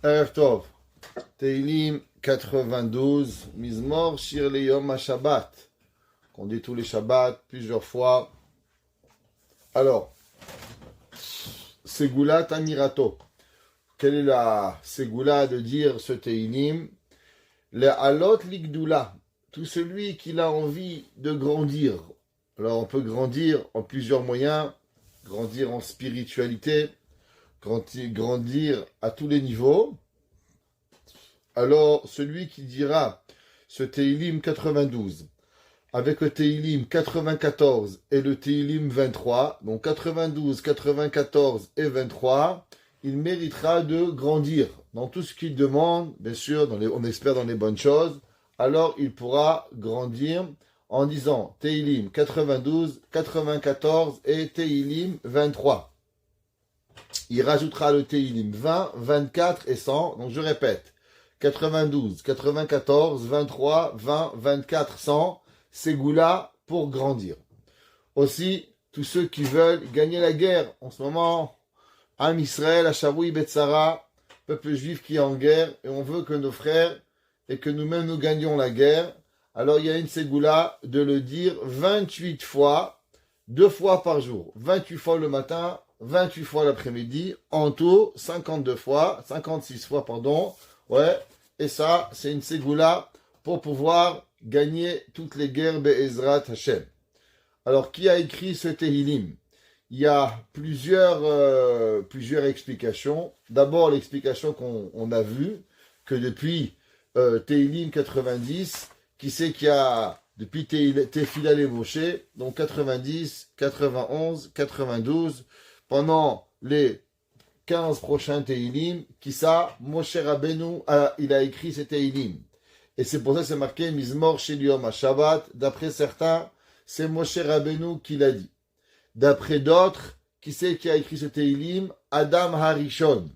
Erev Tov, Teilim 92, Mizmor Shir Leyom HaShabbat, qu'on dit tous les Shabbats, plusieurs fois. Alors, Segulat Amirato. Quelle est la Segulat de dire ce Teilim? Le Alot Ligdoula, tout celui qui a envie de grandir. Alors, on peut grandir en plusieurs moyens, grandir en spiritualité, grandir à tous les niveaux. Alors, celui qui dira ce Teilim 92, avec le Teilim 94 et le Teilim 23, donc 92, 94 et 23, il méritera de grandir dans tout ce qu'il demande, bien sûr, on espère dans les bonnes choses, alors il pourra grandir en disant Teilim 92, 94 et Teilim 23. Il rajoutera le Teilim 20, 24 et 100, donc je répète, 92, 94, 23, 20, 24, 100, Ségoula pour grandir. Aussi, tous ceux qui veulent gagner la guerre, en ce moment, Am Israël, Hacharoui, Betsara, peuple juif qui est en guerre, et on veut que nos frères et que nous-mêmes nous gagnions la guerre, alors il y a une Ségoula de le dire 28 fois, 2 fois par jour, 28 fois le matin, 28 fois l'après-midi, en tout, 56 fois, ouais, et ça, c'est une Ségoula pour pouvoir gagner toutes les guerres Be'ezrat Hashem. Alors, qui a écrit ce Tehillim? Il y a plusieurs explications. D'abord, l'explication qu'on a vue, que depuis Tehillim 90, qui sait qu'il y a, depuis Tefila Levoshe, donc 90, 91, 92, pendant les 15 prochains Tehillim, qui ça, Moshe Rabbeinu, il a écrit ces Tehillim. Et c'est pour ça que c'est marqué Mizmor Shel Yom HaShabbat. D'après certains, c'est Moshe Rabbeinu qui l'a dit. D'après d'autres, qui c'est qui a écrit ce Tehillim? Adam Harishon.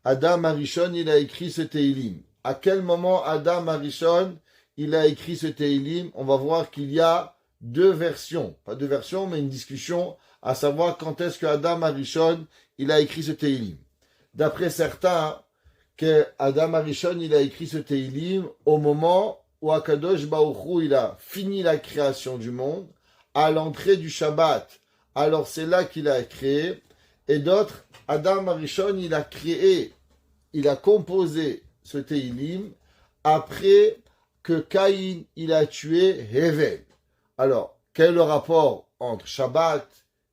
Adam Harishon, il a écrit ce Tehillim. À quel moment Adam Harishon, il a écrit ce Tehillim? On va voir qu'il y a deux versions. Pas deux versions, mais une discussion, à savoir quand est-ce que Adam Harishon, il a écrit ce Tehillim. D'après certains, que Adam Harishon, il a écrit ce Tehillim au moment où Akadosh Baruch Hu, il a fini la création du monde, à l'entrée du Shabbat. Alors c'est là qu'il a créé. Et d'autres, Adam Harishon, il a créé, il a composé ce Tehillim après que Caïn, il a tué Hevel. Alors, quel est le rapport entre Shabbat,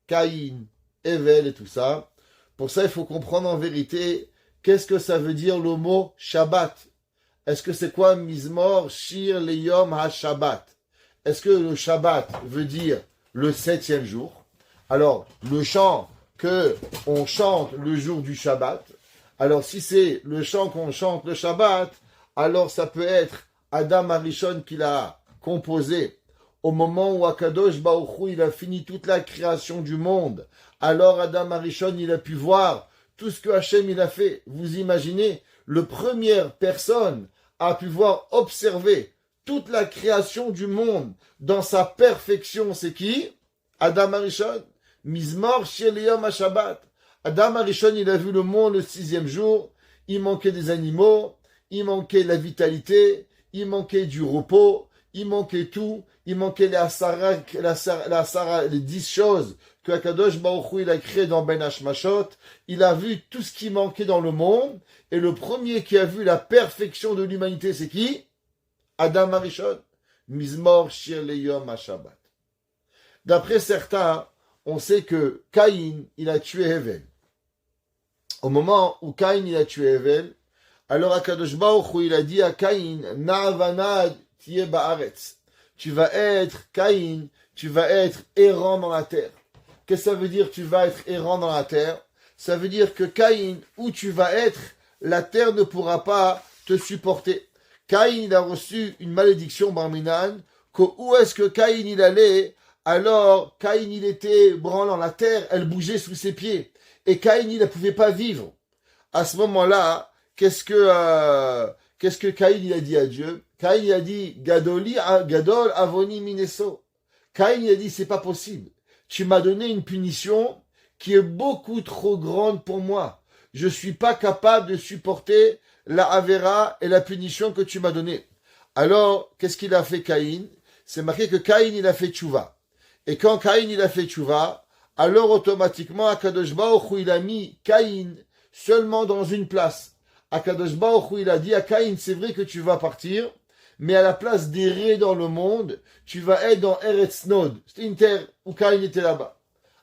Caïn, Hevel et tout ça? Pour ça, il faut comprendre en vérité qu'est-ce que ça veut dire le mot Shabbat. Est-ce que c'est quoi Mizmor Shir Leyom HaShabbat? Est-ce que le Shabbat veut dire le 7e jour? Alors, le chant que on chante le jour du Shabbat, alors si c'est le chant qu'on chante le Shabbat, alors ça peut être Adam Harishon qui l'a composé au moment où Akadosh Baruch Hu, il a fini toute la création du monde. Alors Adam Harishon, il a pu voir tout ce que Hachem il a fait. Vous imaginez, la première personne a pu voir, observer toute la création du monde dans sa perfection. C'est qui? Adam Harishon. Mizmor Shel Yom HaShabbat. Adam Harishon, il a vu le monde le 6e jour. Il manquait des animaux, il manquait de la vitalité, il manquait du repos, il manquait tout. Il manquait les 10 choses que Akadosh Baruch Hu, il a créées dans Ben Hashmashot. Il a vu tout ce qui manquait dans le monde. Et le premier qui a vu la perfection de l'humanité, c'est qui? Adam Harishon. Mizmor Shel Yom HaShabbat. D'après certains, on sait que Caïn, il a tué Hevel. Au moment où Caïn, il a tué Hevel, alors Akadosh Baruch Hu, il a dit à Caïn, Na'avana tiye ba'aretz. Tu vas être, Caïn, tu vas être errant dans la terre. Qu'est-ce que ça veut dire tu vas être errant dans la terre? Ça veut dire que Caïn, où tu vas être, la terre ne pourra pas te supporter. Caïn, il a reçu une malédiction barminan, que où est-ce que Caïn il allait? Alors, Caïn il était branlant, la terre, elle bougeait sous ses pieds. Et Caïn, il ne pouvait pas vivre. À ce moment-là, qu'est-ce que Caïn il a dit à Dieu? Caïn il a dit Gadol Avoni Mineso. Caïn il a dit c'est pas possible. Tu m'as donné une punition qui est beaucoup trop grande pour moi. je suis pas capable de supporter la Avera et la punition que tu m'as donnée. Alors, qu'est-ce qu'il a fait Caïn? C'est marqué que Caïn, il a fait tchouva. Et quand Caïn, il a fait tchouva, alors automatiquement, Akadosh Baruch Hu, il a mis Caïn seulement dans une place. Akadosh Baruch Hu, il a dit à Caïn, c'est vrai que tu vas partir, mais à la place d'errer dans le monde, tu vas être dans Eretz Nod. C'était une terre où Caïn était là-bas.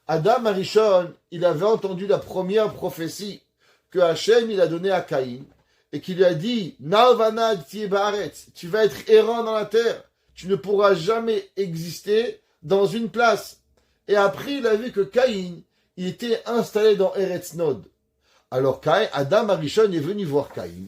Adam Arishon, il avait entendu la première prophétie que Hachem, il a donnée à Caïn, et qu'il lui a dit, Na'ovanad ti ba'aretz, tu vas être errant dans la terre, tu ne pourras jamais exister dans une place. Et après, il a vu que Caïn, il était installé dans Eretz Nod. Alors Adam Arishon est venu voir Caïn,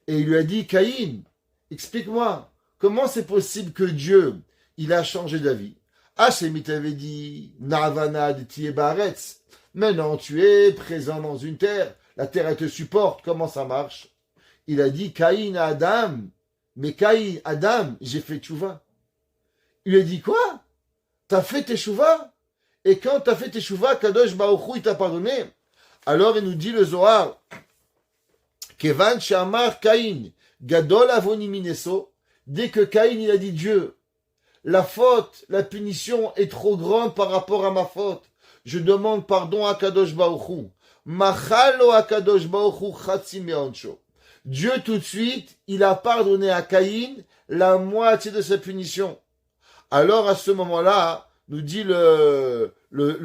et il lui a dit, Caïn, explique-moi, comment c'est possible que Dieu, il a changé d'avis? Hachem, il t'avait dit, Na'avanad ti ba'aretz. Maintenant, tu es présent dans une terre, la terre, elle te supporte, comment ça marche? Il a dit, Caïn à Adam, mais Caïn, Adam, j'ai fait tchouva. Il lui a dit, quoi? T'as fait teshuva? Et quand t'as fait teshuva, Kadosh Baruch Hu, il t'a pardonné. Alors il nous dit le Zohar, Kevan Shamar Caïn, Gadol Avoni Mineso, dès que Caïn il a dit Dieu, la faute, la punition est trop grande par rapport à ma faute. Je demande pardon à Kadosh Baruch Hu. Machalo à Kadosh Baruch Hu Chatzi Me'oncho. Dieu tout de suite, il a pardonné à Caïn la moitié de sa punition. Alors à ce moment-là, nous dit le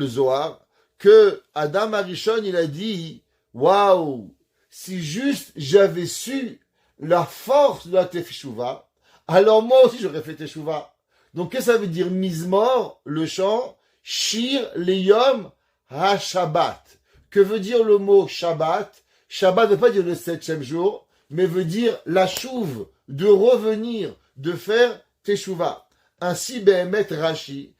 Zohar, que Adam Arishon, il a dit, waouh, si juste j'avais su la force de la Teshuvah, alors moi aussi j'aurais fait Teshuvah. Donc qu'est-ce que ça veut dire Mizmor, le chant, Shir Leyom HaShabbat. Que veut dire le mot Shabbat? Shabbat ne veut pas dire le 7e jour, mais veut dire la chouve, de revenir, de faire Teshuvah. Ainsi, Behemet Rashi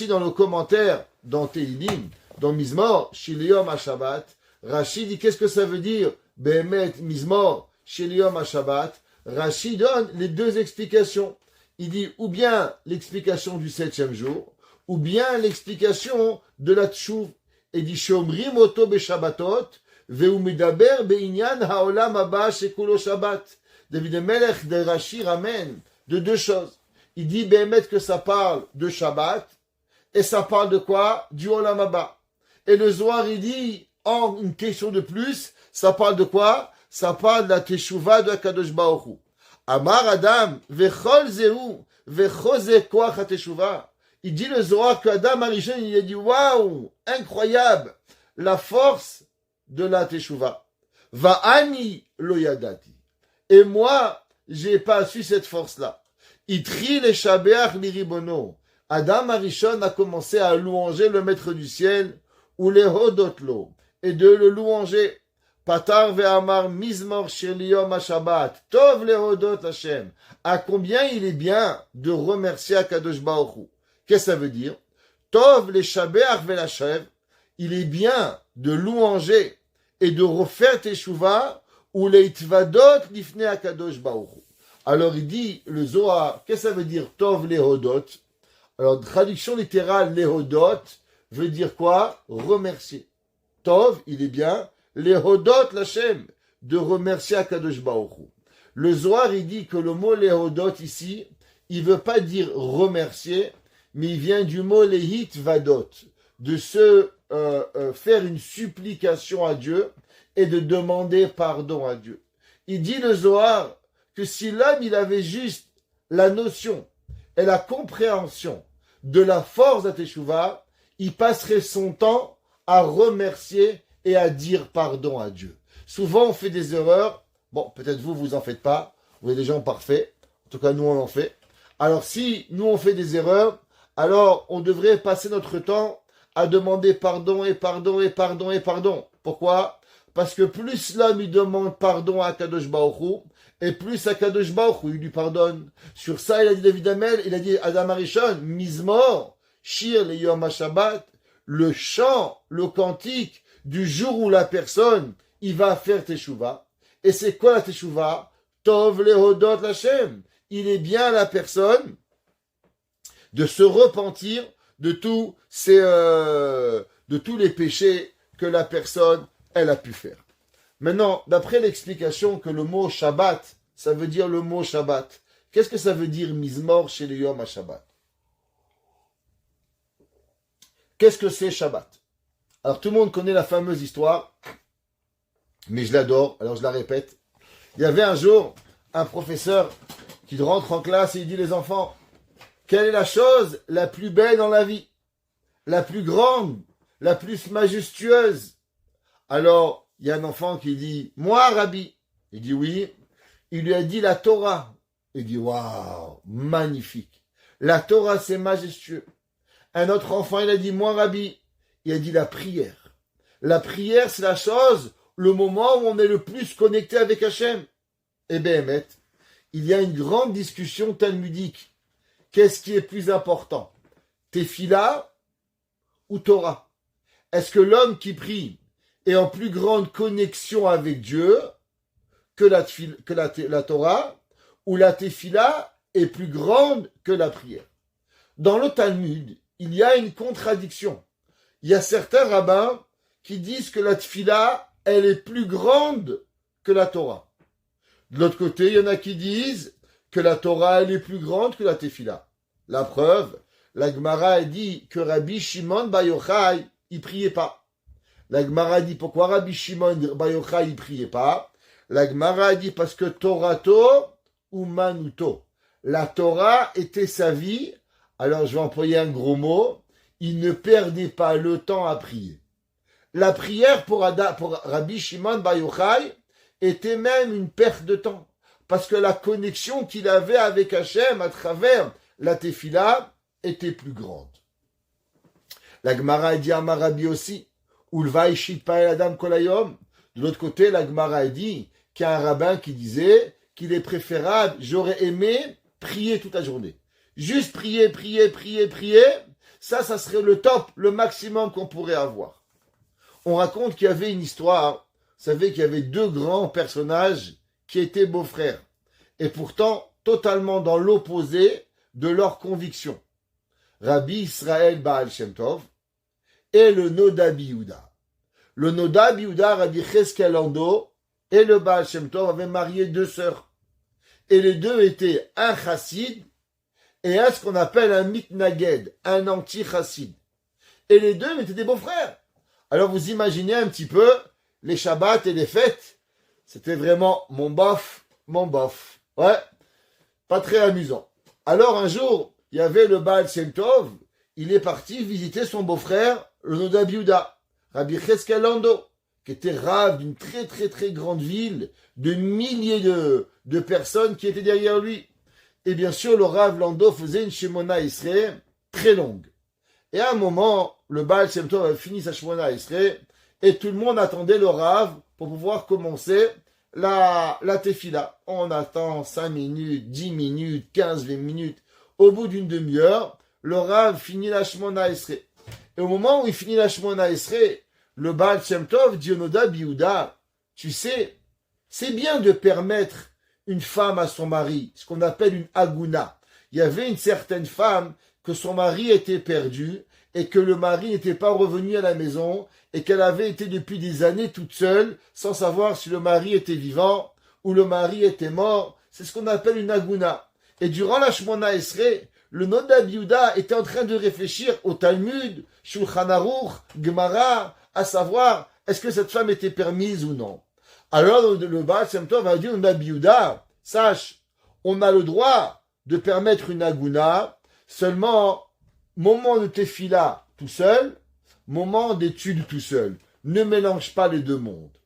dans le commentaire, dans Teilim, dans Mizmor, Shiliom HaShabbat, Rashi dit qu'est-ce que ça veut dire Behemet Mizmor, Shiliom HaShabbat. Rashi donne les deux explications. Il dit ou bien l'explication du 7e jour, ou bien l'explication de la tchouv. Et dit Shomrim Oto Beshabbatot, Veu Medaber Beinyan Haolam Haba Shekulo Shabbat. David Melech de Rashi ramène de deux choses. Il dit Behemet que ça parle de Shabbat, et ça parle de quoi? Du Olam Haba. Et le Zohar, il dit, en une question de plus, ça parle de quoi? Ça parle de la Teshuvah de Kadosh Baruch Hu. Amar Adam, Vechol Zehu, Vechoze Koach HaTeshuvah. Il dit le Zohar que Adam Arishon, il a dit, waouh, incroyable, la force de la Teshuvah. Va'ani lo yadati. Et moi, j'ai pas su cette force-là. Itri le shabeach liribono. Adam Arishon a commencé à louanger le maître du ciel, ou les hodotlo, et de le louanger. Patar ve'amar mizmor sheliom ha-shabbat, tov le hodot Hashem. À combien il est bien de remercier Akadosh Baruch Hu. Qu'est-ce que ça veut dire? Tov le shabeach ve'lashev, il est bien de louanger et de refaire teshuvah, ou les itvadot lifne Akadosh Baruch Hu. Alors il dit, le Zohar, qu'est-ce que ça veut dire Tov le hodot? Alors, traduction littérale, lehodot, veut dire quoi? Remercier. Tov, il est bien, lehodot l'Hachem, de remercier Akadosh Baruch Hu. Le Zohar, il dit que le mot lehodot ici, il veut pas dire remercier, mais il vient du mot lehit vadot, de se faire une supplication à Dieu et de demander pardon à Dieu. Il dit le Zohar que si l'homme, il avait juste la notion et la compréhension de la force de la Teshuvah, il passerait son temps à remercier et à dire pardon à Dieu. Souvent, on fait des erreurs. Bon, peut-être vous en faites pas. Vous êtes des gens parfaits. En tout cas, nous, on en fait. Alors, si nous, on fait des erreurs, alors on devrait passer notre temps à demander pardon et pardon et pardon et pardon. Pourquoi? Parce que plus l'homme, il demande pardon à Kadosh Baruch Hu, et plus Akadosh Baruch Hu, il lui pardonne. Sur ça, il a dit David Amel, il a dit Adam Arishon, Mizmor, Shir le Yom HaShabbat, le chant, le cantique du jour où la personne, il va faire Teshuvah. Et c'est quoi la Teshuvah? Tov lehodot l'Hashem. Il est bien la personne de se repentir de tous les péchés que la personne, elle a pu faire. Maintenant, d'après l'explication que le mot Shabbat, ça veut dire le mot Shabbat. Qu'est-ce que ça veut dire Mizmor chez les Yom HaShabbat? Qu'est-ce que c'est Shabbat? Alors tout le monde connaît la fameuse histoire, mais je l'adore, alors je la répète. Il y avait un jour un professeur qui rentre en classe et il dit les enfants, quelle est la chose la plus belle dans la vie? La plus grande, la plus majestueuse? Alors, il y a un enfant qui dit, moi, Rabbi. Il dit oui. Il lui a dit la Torah. Il dit, waouh, magnifique. La Torah, c'est majestueux. Un autre enfant, il a dit, moi, Rabbi. Il a dit la prière. La prière, c'est la chose, le moment où on est le plus connecté avec Hachem. Eh bien, il y a une grande discussion talmudique. Qu'est-ce qui est plus important? Tefila ou Torah? Est-ce que l'homme qui prie est en plus grande connexion avec Dieu que la Torah, ou la Tefila est plus grande que la prière? Dans le Talmud, il y a une contradiction. Il y a certains rabbins qui disent que la Tefila, elle est plus grande que la Torah. De l'autre côté, il y en a qui disent que la Torah, elle est plus grande que la Tefila. La preuve, la Gemara a dit que Rabbi Shimon Bar Yochai, il priait pas. La Gemara dit pourquoi Rabbi Shimon Bar Yochai, il priait pas. La Gemara a dit parce que Torato ou Manuto. La Torah était sa vie. Alors je vais employer un gros mot. Il ne perdait pas le temps à prier. La prière pour Rabbi Shimon Bar Yochai était même une perte de temps. Parce que la connexion qu'il avait avec Hachem à travers la Tefila était plus grande. La Gemara dit à Rabbi aussi, Ulva ishit pa'el adam kolayom. De l'autre côté, la Gemara dit qu'il y a un rabbin qui disait qu'il est préférable, j'aurais aimé prier toute la journée. Juste prier, ça serait le top, le maximum qu'on pourrait avoir. On raconte qu'il y avait une histoire, vous savez qu'il y avait deux grands personnages qui étaient beaux-frères, et pourtant totalement dans l'opposé de leurs convictions. Rabbi Israël Baal Shem Tov et le Noda Yehuda. Le Noda Yehuda, Rabbi Cheskel Lando, et le Baal Shem Tov avaient marié deux sœurs. Et les deux étaient un chassid et ce qu'on appelle un mitnaged, un anti-chassid. Et les deux étaient des beaux-frères. Alors vous imaginez un petit peu les Shabbats et les fêtes. C'était vraiment mon bof. Ouais, pas très amusant. Alors un jour, il y avait le Baal Shem Tov, il est parti visiter son beau-frère, le Noda Yehuda, Rabbi Cheskel Lando, qui était rave d'une très grande ville, de milliers de personnes qui étaient derrière lui. Et bien sûr, le Rav Lando faisait une Shemona Israël très longue. Et à un moment, le Baal Shem Tov avait fini sa Shemona Israël, et tout le monde attendait le Rav pour pouvoir commencer la Tefila. On attend 5 minutes, 10 minutes, 15, 20 minutes. Au bout d'une demi-heure, le Rav finit la Shemona Israël. Et au moment où il finit la Shemona Israël, le Baal Shem Tov dit au Noda Yehuda, tu sais, c'est bien de permettre une femme à son mari, ce qu'on appelle une aguna. Il y avait une certaine femme que son mari était perdu et que le mari n'était pas revenu à la maison et qu'elle avait été depuis des années toute seule sans savoir si le mari était vivant ou le mari était mort. C'est ce qu'on appelle une aguna. Et durant la Shemona Esrei, le Noda Yehuda était en train de réfléchir au Talmud, Shulchan Aruch, Gemara, à savoir est-ce que cette femme était permise ou non. Alors le Baal Shem Tov a dit au Noda Yehuda, sache, on a le droit de permettre une aguna seulement moment de tefila tout seul, moment d'étude tout seul. Ne mélange pas les deux mondes.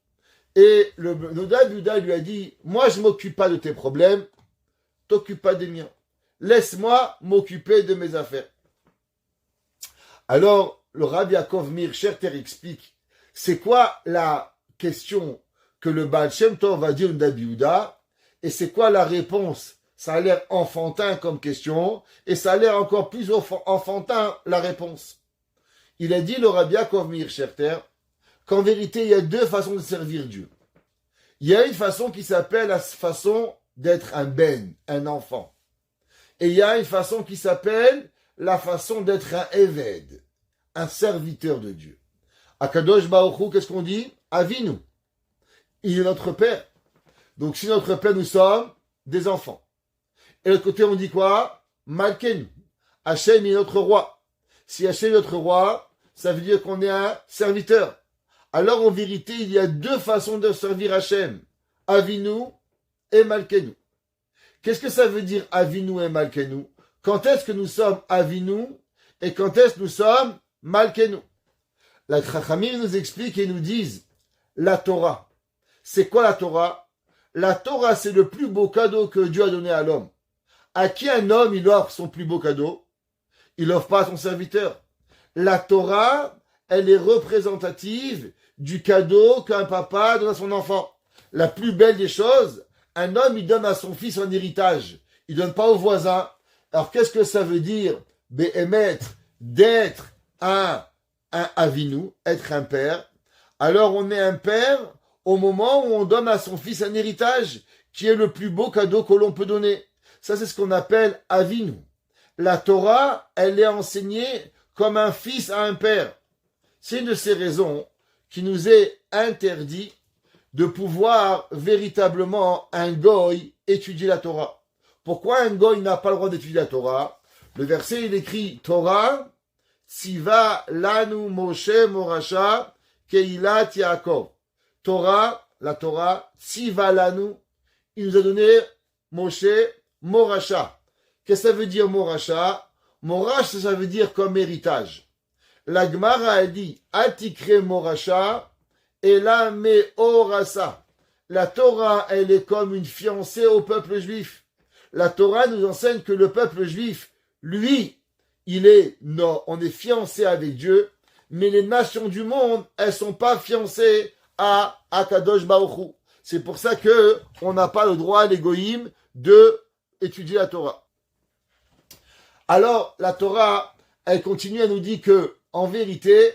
Et le Noda Yehuda lui a dit, moi je m'occupe pas de tes problèmes, t'occupe pas des miens. Laisse-moi m'occuper de mes affaires. Alors, le Rabbi Yaakov Meir Scherter explique, c'est quoi la question que le Baal Shem Tov va dire au Noda Yehuda, et c'est quoi la réponse? Ça a l'air enfantin comme question, et ça a l'air encore plus enfantin la réponse. Il a dit, le Rabbi Yaakov Meir Scherter, qu'en vérité, il y a deux façons de servir Dieu. Il y a une façon qui s'appelle la façon d'être un ben, un enfant. Et il y a une façon qui s'appelle la façon d'être un Eved, un serviteur de Dieu. À Kadosh Baruch Hu, qu'est-ce qu'on dit? Avinu. il est notre Père. Donc si notre Père, nous sommes des enfants. Et de l'autre côté, on dit quoi? Malkenu. Hachem est notre roi. Si Hachem est notre roi, ça veut dire qu'on est un serviteur. Alors en vérité, il y a deux façons de servir Hachem. Avinu et Malkenu. Qu'est-ce que ça veut dire Avinu et Malkenu? Quand est-ce que nous sommes Avinu et quand est-ce que nous sommes Malkenu? La Chachamim nous explique et nous disent la Torah. C'est quoi la Torah? La Torah, c'est le plus beau cadeau que Dieu a donné à l'homme. À qui un homme, il offre son plus beau cadeau? Il n'offre pas à son serviteur. La Torah, elle est représentative du cadeau qu'un papa donne à son enfant. La plus belle des choses, un homme, il donne à son fils un héritage. Il donne pas au voisin. Alors, qu'est-ce que ça veut dire, béhémettre, d'être un avinu, être un père? Alors, on est un père au moment où on donne à son fils un héritage, qui est le plus beau cadeau que l'on peut donner. Ça, c'est ce qu'on appelle avinu. La Torah, elle est enseignée comme un fils à un père. C'est une de ces raisons qui nous est interdit de pouvoir véritablement un goy étudier la Torah. Pourquoi un goy n'a pas le droit d'étudier la Torah? Le verset, il écrit Torah, Tziva lanu Moshe Morasha Keilat Yaakov. Torah, la Torah, Tziva lanu, il nous a donné Moshe Morasha. Qu'est-ce que ça veut dire Morasha? Morash, ça veut dire comme héritage. La Gemara a dit Atikre Morasha et la Meorasa. La Torah, elle est comme une fiancée au peuple juif. La Torah nous enseigne que le peuple juif, lui, on est fiancé avec Dieu, mais les nations du monde, elles sont pas fiancées à Akadosh Baruch Hu. C'est pour ça que on n'a pas le droit, les goïms, de étudier la Torah. Alors, la Torah, elle continue à nous dire que, en vérité,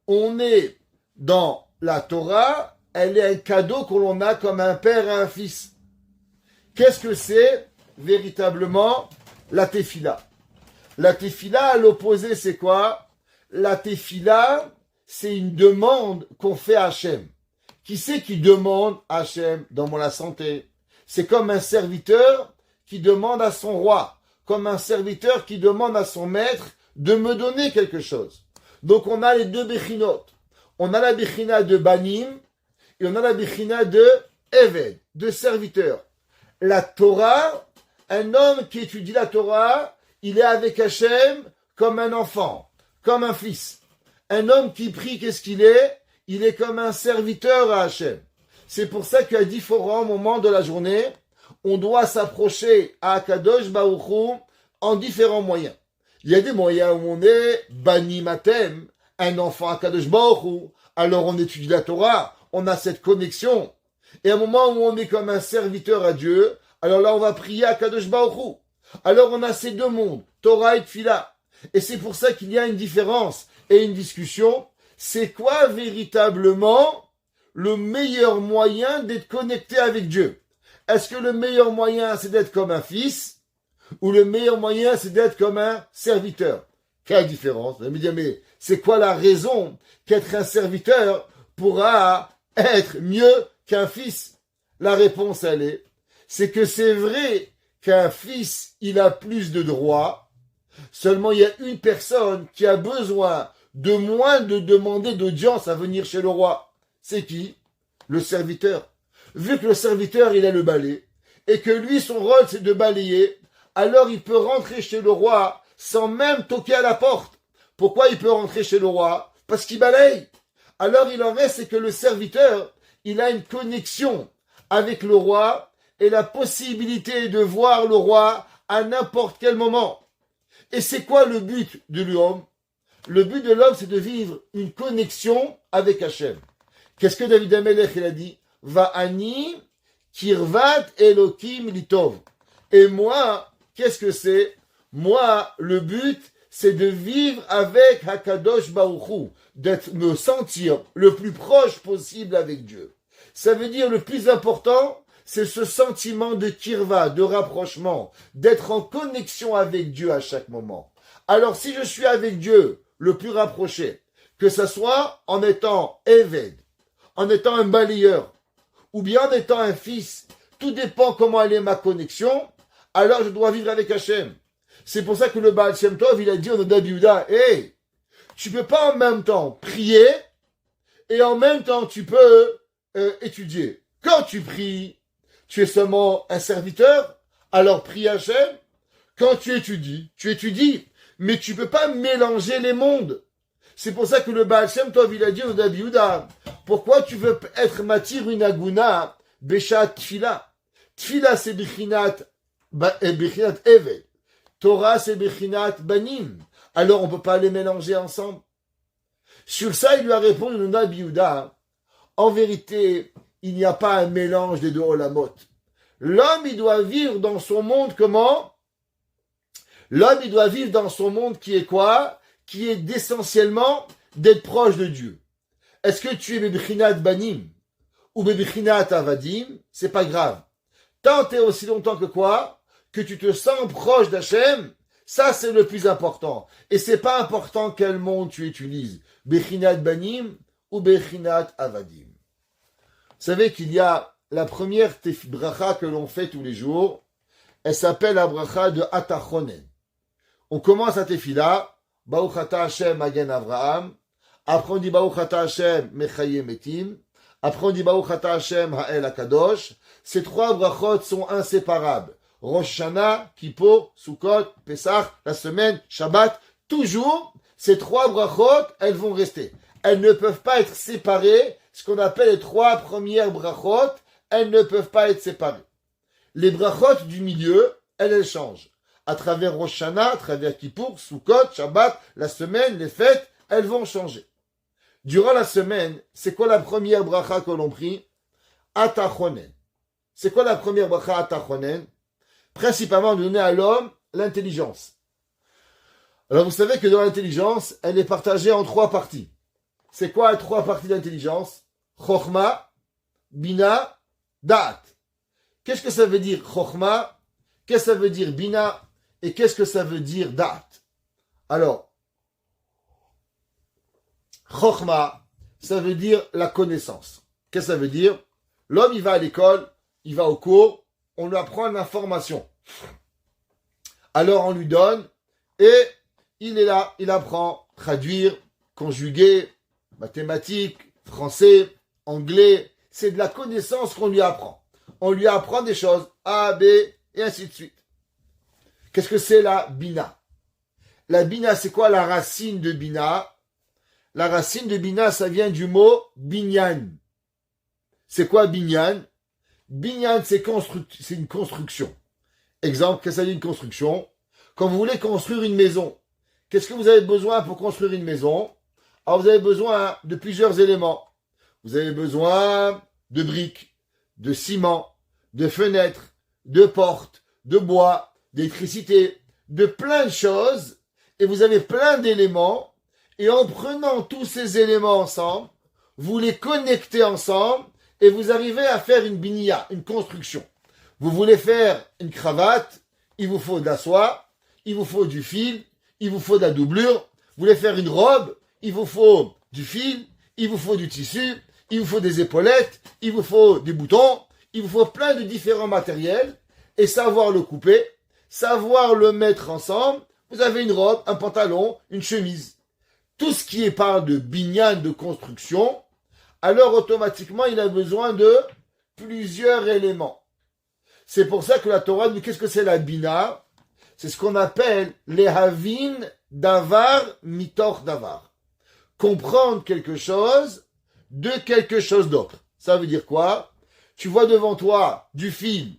on est dans la Torah, elle est un cadeau que l'on a comme un père et un fils. Qu'est-ce que c'est, véritablement, la tefila? La tefila, à l'opposé, c'est quoi? La tefila, c'est une demande qu'on fait à Hachem. Qui c'est qui demande à Hachem dans la santé? C'est comme un serviteur qui demande à son roi, comme un serviteur qui demande à son maître de me donner quelque chose. Donc on a les deux bechinot. On a la bechina de banim et on a la bechina de eved, de serviteur. La Torah, un homme qui étudie la Torah, il est avec Hachem comme un enfant, comme un fils. Un homme qui prie, qu'est-ce qu'il est? Il est comme un serviteur à Hachem. C'est pour ça qu'à différents moments de la journée, on doit s'approcher à Akadosh Baruch Hu en différents moyens. Il y a des moyens où on est banimatem, un enfant à Akadosh Baruch Hu, alors on étudie la Torah, on a cette connexion. Et à un moment où on est comme un serviteur à Dieu, alors là on va prier à Akadosh Baruch Hu. Alors on a ces deux mondes, Torah et Tfila. Et c'est pour ça qu'il y a une différence et une discussion. C'est quoi véritablement le meilleur moyen d'être connecté avec Dieu? Est-ce que le meilleur moyen, c'est d'être comme un fils, ou le meilleur moyen, c'est d'être comme un serviteur? Quelle différence? Vous allez me dire, mais c'est quoi la raison qu'être un serviteur pourra être mieux qu'un fils? La réponse, c'est que c'est vrai qu'un fils, il a plus de droits, seulement il y a une personne qui a besoin de moins de demander d'audience à venir chez le roi. C'est qui? Le serviteur. Vu que le serviteur, il a le balai, et que lui, son rôle, c'est de balayer, alors il peut rentrer chez le roi sans même toquer à la porte. Pourquoi il peut rentrer chez le roi? Parce qu'il balaye. Alors il en reste, c'est que le serviteur, il a une connexion avec le roi et la possibilité de voir le roi à n'importe quel moment. Et c'est quoi le but de l'homme? Le but de l'homme, c'est de vivre une connexion avec Hachem. Qu'est-ce que David Amelech, il a dit? Va'ani kirvat Elokim litov. Et moi, qu'est-ce que c'est? Moi, le but, c'est de vivre avec Hakadosh Baruch Hu, d'être, me sentir le plus proche possible avec Dieu. Ça veut dire le plus important, c'est ce sentiment de kirva, de rapprochement, d'être en connexion avec Dieu à chaque moment. Alors si je suis avec Dieu le plus rapproché, que ce soit en étant Eved, en étant un balayeur, ou bien en étant un fils, tout dépend comment elle est ma connexion, alors je dois vivre avec Hachem. C'est pour ça que le Baal Shem Tov, il a dit au Noda Biouda, hey, tu peux pas en même temps prier et en même temps tu peux étudier. Quand tu pries, tu es seulement un serviteur, alors prie Hachem. Quand tu étudies, mais tu peux pas mélanger les mondes. C'est pour ça que le Baal Shem Tov, il a dit au Noda Biouda, pourquoi tu veux être matir une aguna, Beshat Tfila. Tfila c'est Bechinat Evel. Torah c'est Bechinat Banim. Alors on ne peut pas les mélanger ensemble. Sur ça, il lui a répondu Noda Biouda, en vérité, il n'y a pas un mélange des deux olamot. L'homme, il doit vivre dans son monde comment? L'homme, il doit vivre dans son monde qui est quoi? Qui est d'essentiellement d'être proche de Dieu. Est-ce que tu es Bechinat Banim ou Bechinat Avadim? C'est pas grave. Tant et aussi longtemps que quoi? Que tu te sens proche d'Hachem, ça c'est le plus important. Et c'est pas important quel monde tu utilises. Bechinat Banim ou Bechinat Avadim. Vous savez qu'il y a la première bracha que l'on fait tous les jours. Elle s'appelle la bracha de Atachonen. On commence à tefila, Baruch Ata Hashem Magen Avraham. Après on dit Baruch Ata Hashem Mechaye Metim. Après on dit Baruch Ata Hashem Ha'el HaKadosh. Ces trois brachot sont inséparables. Rosh Hashanah, Kippour, Sukkot, Pesach, la semaine, Shabbat. Toujours, ces trois brachot, elles vont rester. Elles ne peuvent pas être séparées. Ce qu'on appelle les trois premières brachot, elles ne peuvent pas être séparées. Les brachot du milieu, elles changent. À travers Rosh Hashanah, à travers Kippour, Sukkot, Shabbat, la semaine, les fêtes, elles vont changer. Durant la semaine, c'est quoi la première bracha que l'on prie? Atachonen. C'est quoi la première bracha Atachonen? Principalement de donner à l'homme l'intelligence. Alors vous savez que dans l'intelligence, elle est partagée en trois parties. C'est quoi les trois parties d'intelligence? Chokhma, Bina, Da'at. Qu'est-ce que ça veut dire Chokhma? Qu'est-ce que ça veut dire Bina? Et qu'est-ce que ça veut dire Da'at? Alors, Chokhma, ça veut dire la connaissance. Qu'est-ce que ça veut dire? L'homme, il va à l'école, il va au cours, on lui apprend l'information. Alors on lui donne, et il est là, il apprend traduire, conjuguer, mathématiques, français, anglais. C'est de la connaissance qu'on lui apprend. On lui apprend des choses, A, B, et ainsi de suite. Qu'est-ce que c'est la Bina? La Bina, c'est quoi la racine de Bina? La racine de Bina, ça vient du mot Binyan. C'est quoi Binyan? Binyan, c'est une construction. Exemple, qu'est-ce que ça dit une construction? Quand vous voulez construire une maison, qu'est-ce que vous avez besoin pour construire une maison? Alors, vous avez besoin de plusieurs éléments. Vous avez besoin de briques, de ciment, de fenêtres, de portes, de bois, d'électricité, de plein de choses. Et vous avez plein d'éléments. Et en prenant tous ces éléments ensemble, vous les connectez ensemble et vous arrivez à faire une binia, une construction. Vous voulez faire une cravate, il vous faut de la soie, il vous faut du fil, il vous faut de la doublure. Vous voulez faire une robe, il vous faut du fil, il vous faut du tissu, il vous faut des épaulettes, il vous faut des boutons, il vous faut plein de différents matériels et savoir le couper, savoir le mettre ensemble. Vous avez une robe, un pantalon, une chemise. Tout ce qui est part de binyan, de construction, alors automatiquement il a besoin de plusieurs éléments. C'est pour ça que la Torah dit qu'est-ce que c'est la bina? C'est ce qu'on appelle les havin davar mitor davar. Comprendre quelque chose de quelque chose d'autre. Ça veut dire quoi? Tu vois devant toi du fil,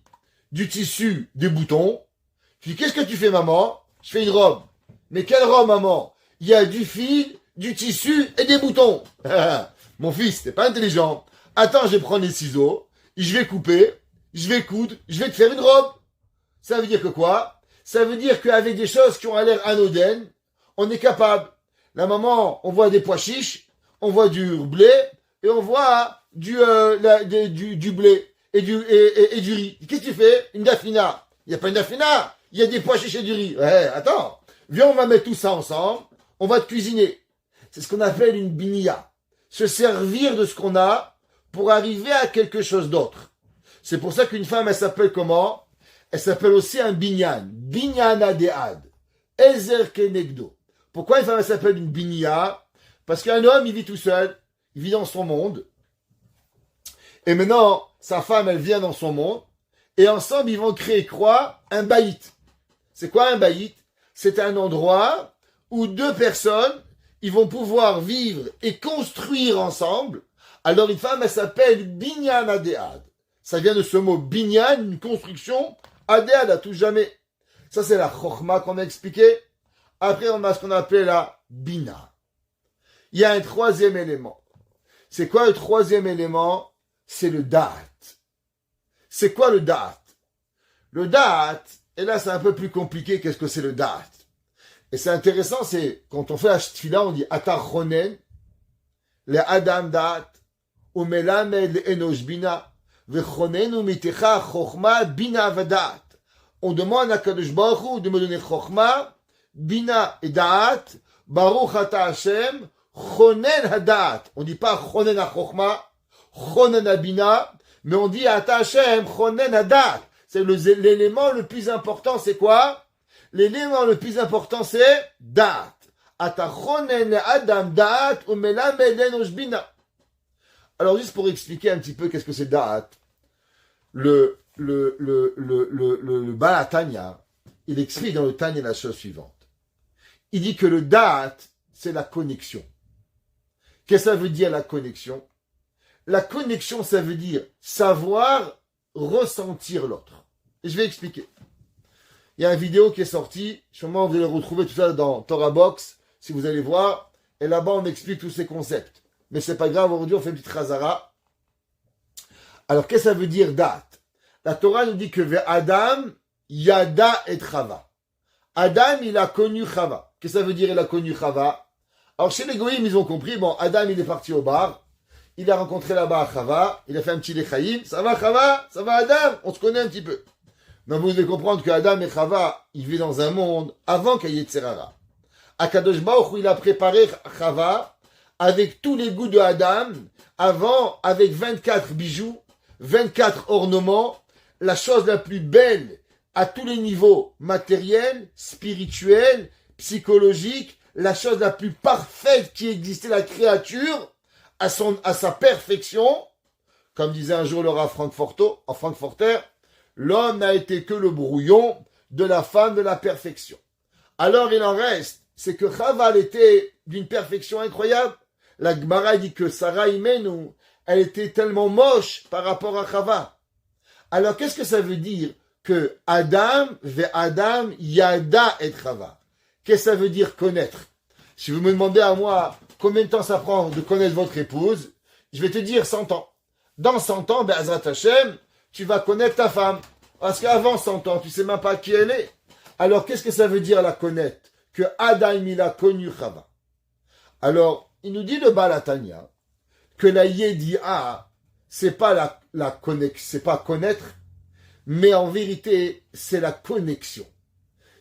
du tissu, des boutons. Tu dis qu'est-ce que tu fais maman? Je fais une robe. Mais quelle robe maman? Il y a du fil, du tissu et des boutons. Mon fils, t'es pas intelligent. Attends, je vais prendre les ciseaux, je vais couper, je vais coudre, je vais te faire une robe. Ça veut dire que quoi? Ça veut dire qu'avec des choses qui ont l'air anodines, on est capable. La maman, on voit des pois chiches, on voit du blé, et on voit du blé et du riz. Qu'est-ce que tu fais? Une dafina. Il n'y a pas une dafina, il y a des pois chiches et du riz. Ouais, attends. Viens, on va mettre tout ça ensemble, on va te cuisiner. C'est ce qu'on appelle une binia. Se servir de ce qu'on a pour arriver à quelque chose d'autre. C'est pour ça qu'une femme, elle s'appelle comment? Elle s'appelle aussi un binyan. Binyan adead. Ezer kenegdo. Pourquoi une femme, elle s'appelle une binya? Parce qu'un homme, il vit tout seul. Il vit dans son monde. Et maintenant, sa femme, elle vient dans son monde. Et ensemble, ils vont créer quoi? Un baït. C'est quoi un baït? C'est un endroit où deux personnes, ils vont pouvoir vivre et construire ensemble. Alors une femme, elle s'appelle binyan adead. Ça vient de ce mot binyan, une construction. Adead à tout jamais. Ça, c'est la chokhma qu'on a expliqué. Après, on a ce qu'on appelle la bina. Il y a un troisième élément. C'est quoi le troisième élément? C'est le da'at. C'est quoi le da'at? Le da'at, et là c'est un peu plus compliqué, qu'est-ce que c'est le da'at? Et c'est intéressant, c'est quand on fait la tfila, on dit atar chonen, le adam da'at, ou melamed le enosh bina, vechonenu mitecha chokhma bina vada'at. On demande à Kadosh Baruch Hu de me donner chokhma, bina et da'at, baruch ata Hashem, chonen hada'at. On dit pas chonen ha chokhma, chonen ha bina, mais on dit ata Hashem, chonen hada'at. C'est l'élément le plus important, c'est quoi? L'élément le plus important, c'est da'at. Ata chonen adam da'at, ou melamed enosh bina. Alors juste pour expliquer un petit peu qu'est-ce que c'est da'at, le Baal HaTanya, il explique dans le Tanya la chose suivante. Il dit que le da'at, c'est la connexion. Qu'est-ce que ça veut dire la connexion? La connexion, ça veut dire savoir ressentir l'autre. Et je vais expliquer. Il y a une vidéo qui est sortie, sûrement vous allez retrouver tout ça dans Torah Box, si vous allez voir, et là-bas on explique tous ces concepts. Mais c'est pas grave, aujourd'hui on fait une petite chazara. Alors qu'est-ce que ça veut dire da'at? La Torah nous dit que Adam, Yada et Chava. Adam, il a connu Chava. Qu'est-ce que ça veut dire il a connu Chava? Alors chez les goïms, ils ont compris, bon, Adam, il est parti au bar, il a rencontré là-bas Chava, il a fait un petit lechaïm, ça va Chava? Ça va Adam? On se connaît un petit peu. Mais vous devez comprendre que Adam et Chava, ils vivent dans un monde avant qu'il y ait Tserara. Akadosh Baruch Hu, il a préparé Chava avec tous les goûts de Adam, avant, avec 24 bijoux, 24 ornements, la chose la plus belle à tous les niveaux, matériels, spirituels, psychologiques, la chose la plus parfaite qui existait, la créature, à sa perfection, comme disait un jour le Rav Frankfurter, l'homme n'a été que le brouillon de la femme de la perfection. Alors il en reste, c'est que Chava était d'une perfection incroyable. La Gemara dit que Sarah Imenu, elle était tellement moche par rapport à Chava. Alors, qu'est-ce que ça veut dire que Adam, Adam, Yada et Chava? Qu'est-ce que ça veut dire connaître? Si vous me demandez à moi combien de temps ça prend de connaître votre épouse, je vais te dire 100 ans. Dans 100 ans, Be'ezrat Hashem, tu vas connaître ta femme. Parce qu'avant 100 ans, tu sais même pas qui elle est. Alors, qu'est-ce que ça veut dire la connaître? Que Adam, il a connu Chava. Alors, il nous dit le Baal HaTanya que la Yedi'a, c'est pas c'est pas connaître, mais en vérité, c'est la connexion.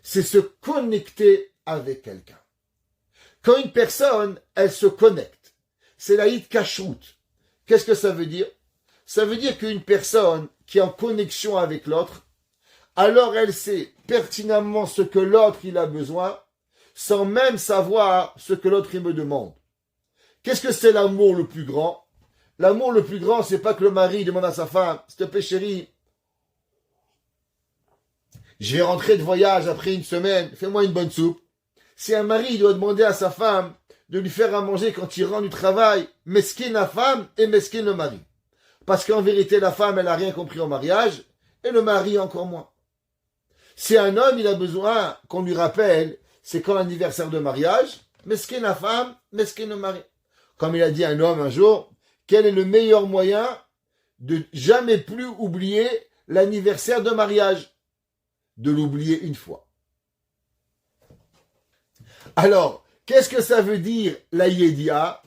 C'est se connecter avec quelqu'un. Quand une personne, elle se connecte, c'est la Kashrut. Qu'est-ce que ça veut dire? Ça veut dire qu'une personne qui est en connexion avec l'autre, alors elle sait pertinemment ce que l'autre il a besoin, sans même savoir ce que l'autre il me demande. Qu'est-ce que c'est l'amour le plus grand? L'amour le plus grand, c'est pas que le mari demande à sa femme, s'il te plaît chérie, je vais rentrer de voyage après une semaine, fais-moi une bonne soupe. Si un mari doit demander à sa femme de lui faire à manger quand il rentre du travail, mesquine la femme et mesquine le mari. Parce qu'en vérité, la femme, elle n'a rien compris au mariage, et le mari encore moins. Si un homme, il a besoin qu'on lui rappelle, c'est quand l'anniversaire de mariage, mesquine la femme, mesquine le mari. Comme il a dit un homme un jour, quel est le meilleur moyen de jamais plus oublier l'anniversaire de mariage? De l'oublier une fois. Alors, qu'est-ce que ça veut dire la Yedi'a?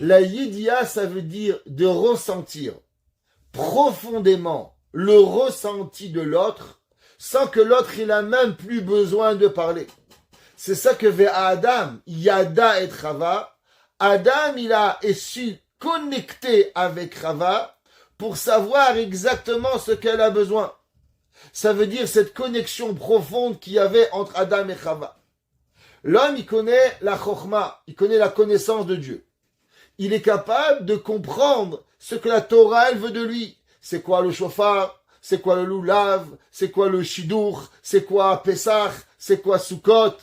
La Yedi'a, ça veut dire de ressentir profondément le ressenti de l'autre sans que l'autre il a même plus besoin de parler. C'est ça que vers Adam, Yada et Chava. Adam, il a su connecté avec Chava pour savoir exactement ce qu'elle a besoin. Ça veut dire cette connexion profonde qu'il y avait entre Adam et Chava. L'homme, il connaît la chokhma, il connaît la connaissance de Dieu. Il est capable de comprendre ce que la Torah, elle veut de lui. C'est quoi le shofar? C'est quoi le lulav? C'est quoi le shidur? C'est quoi Pesach? C'est quoi Sukkot?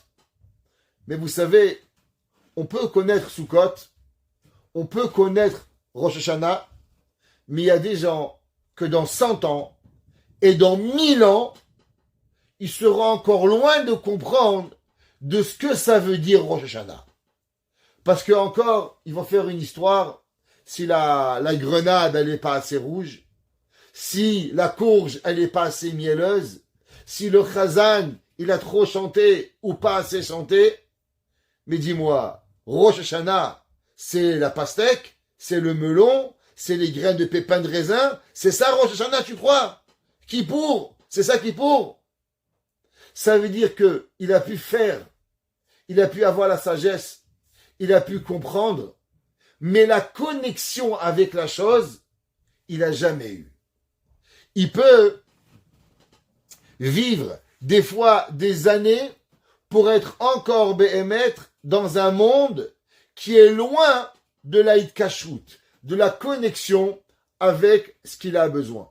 Mais vous savez, on peut connaître Sukkot, on peut connaître Rosh Hashanah, mais il y a des gens que dans 100 ans et dans 1000 ans, ils seront encore loin de comprendre de ce que ça veut dire Rosh Hashanah. Parce que encore, ils vont faire une histoire, si la grenade, elle n'est pas assez rouge, si la courge, elle n'est pas assez mielleuse, si le chazan, il a trop chanté ou pas assez chanté. Mais dis-moi, Rosh Hashanah, c'est la pastèque, c'est le melon, c'est les graines de pépins de raisin, c'est ça Rosh Hashanah, tu crois? Kippour, c'est ça Kippour? Ça veut dire que il a pu faire, il a pu avoir la sagesse, il a pu comprendre, mais la connexion avec la chose, il n'a jamais eu. Il peut vivre des fois des années pour être encore béhémètre dans un monde qui est loin de la kashrut, de la connexion avec ce qu'il a besoin.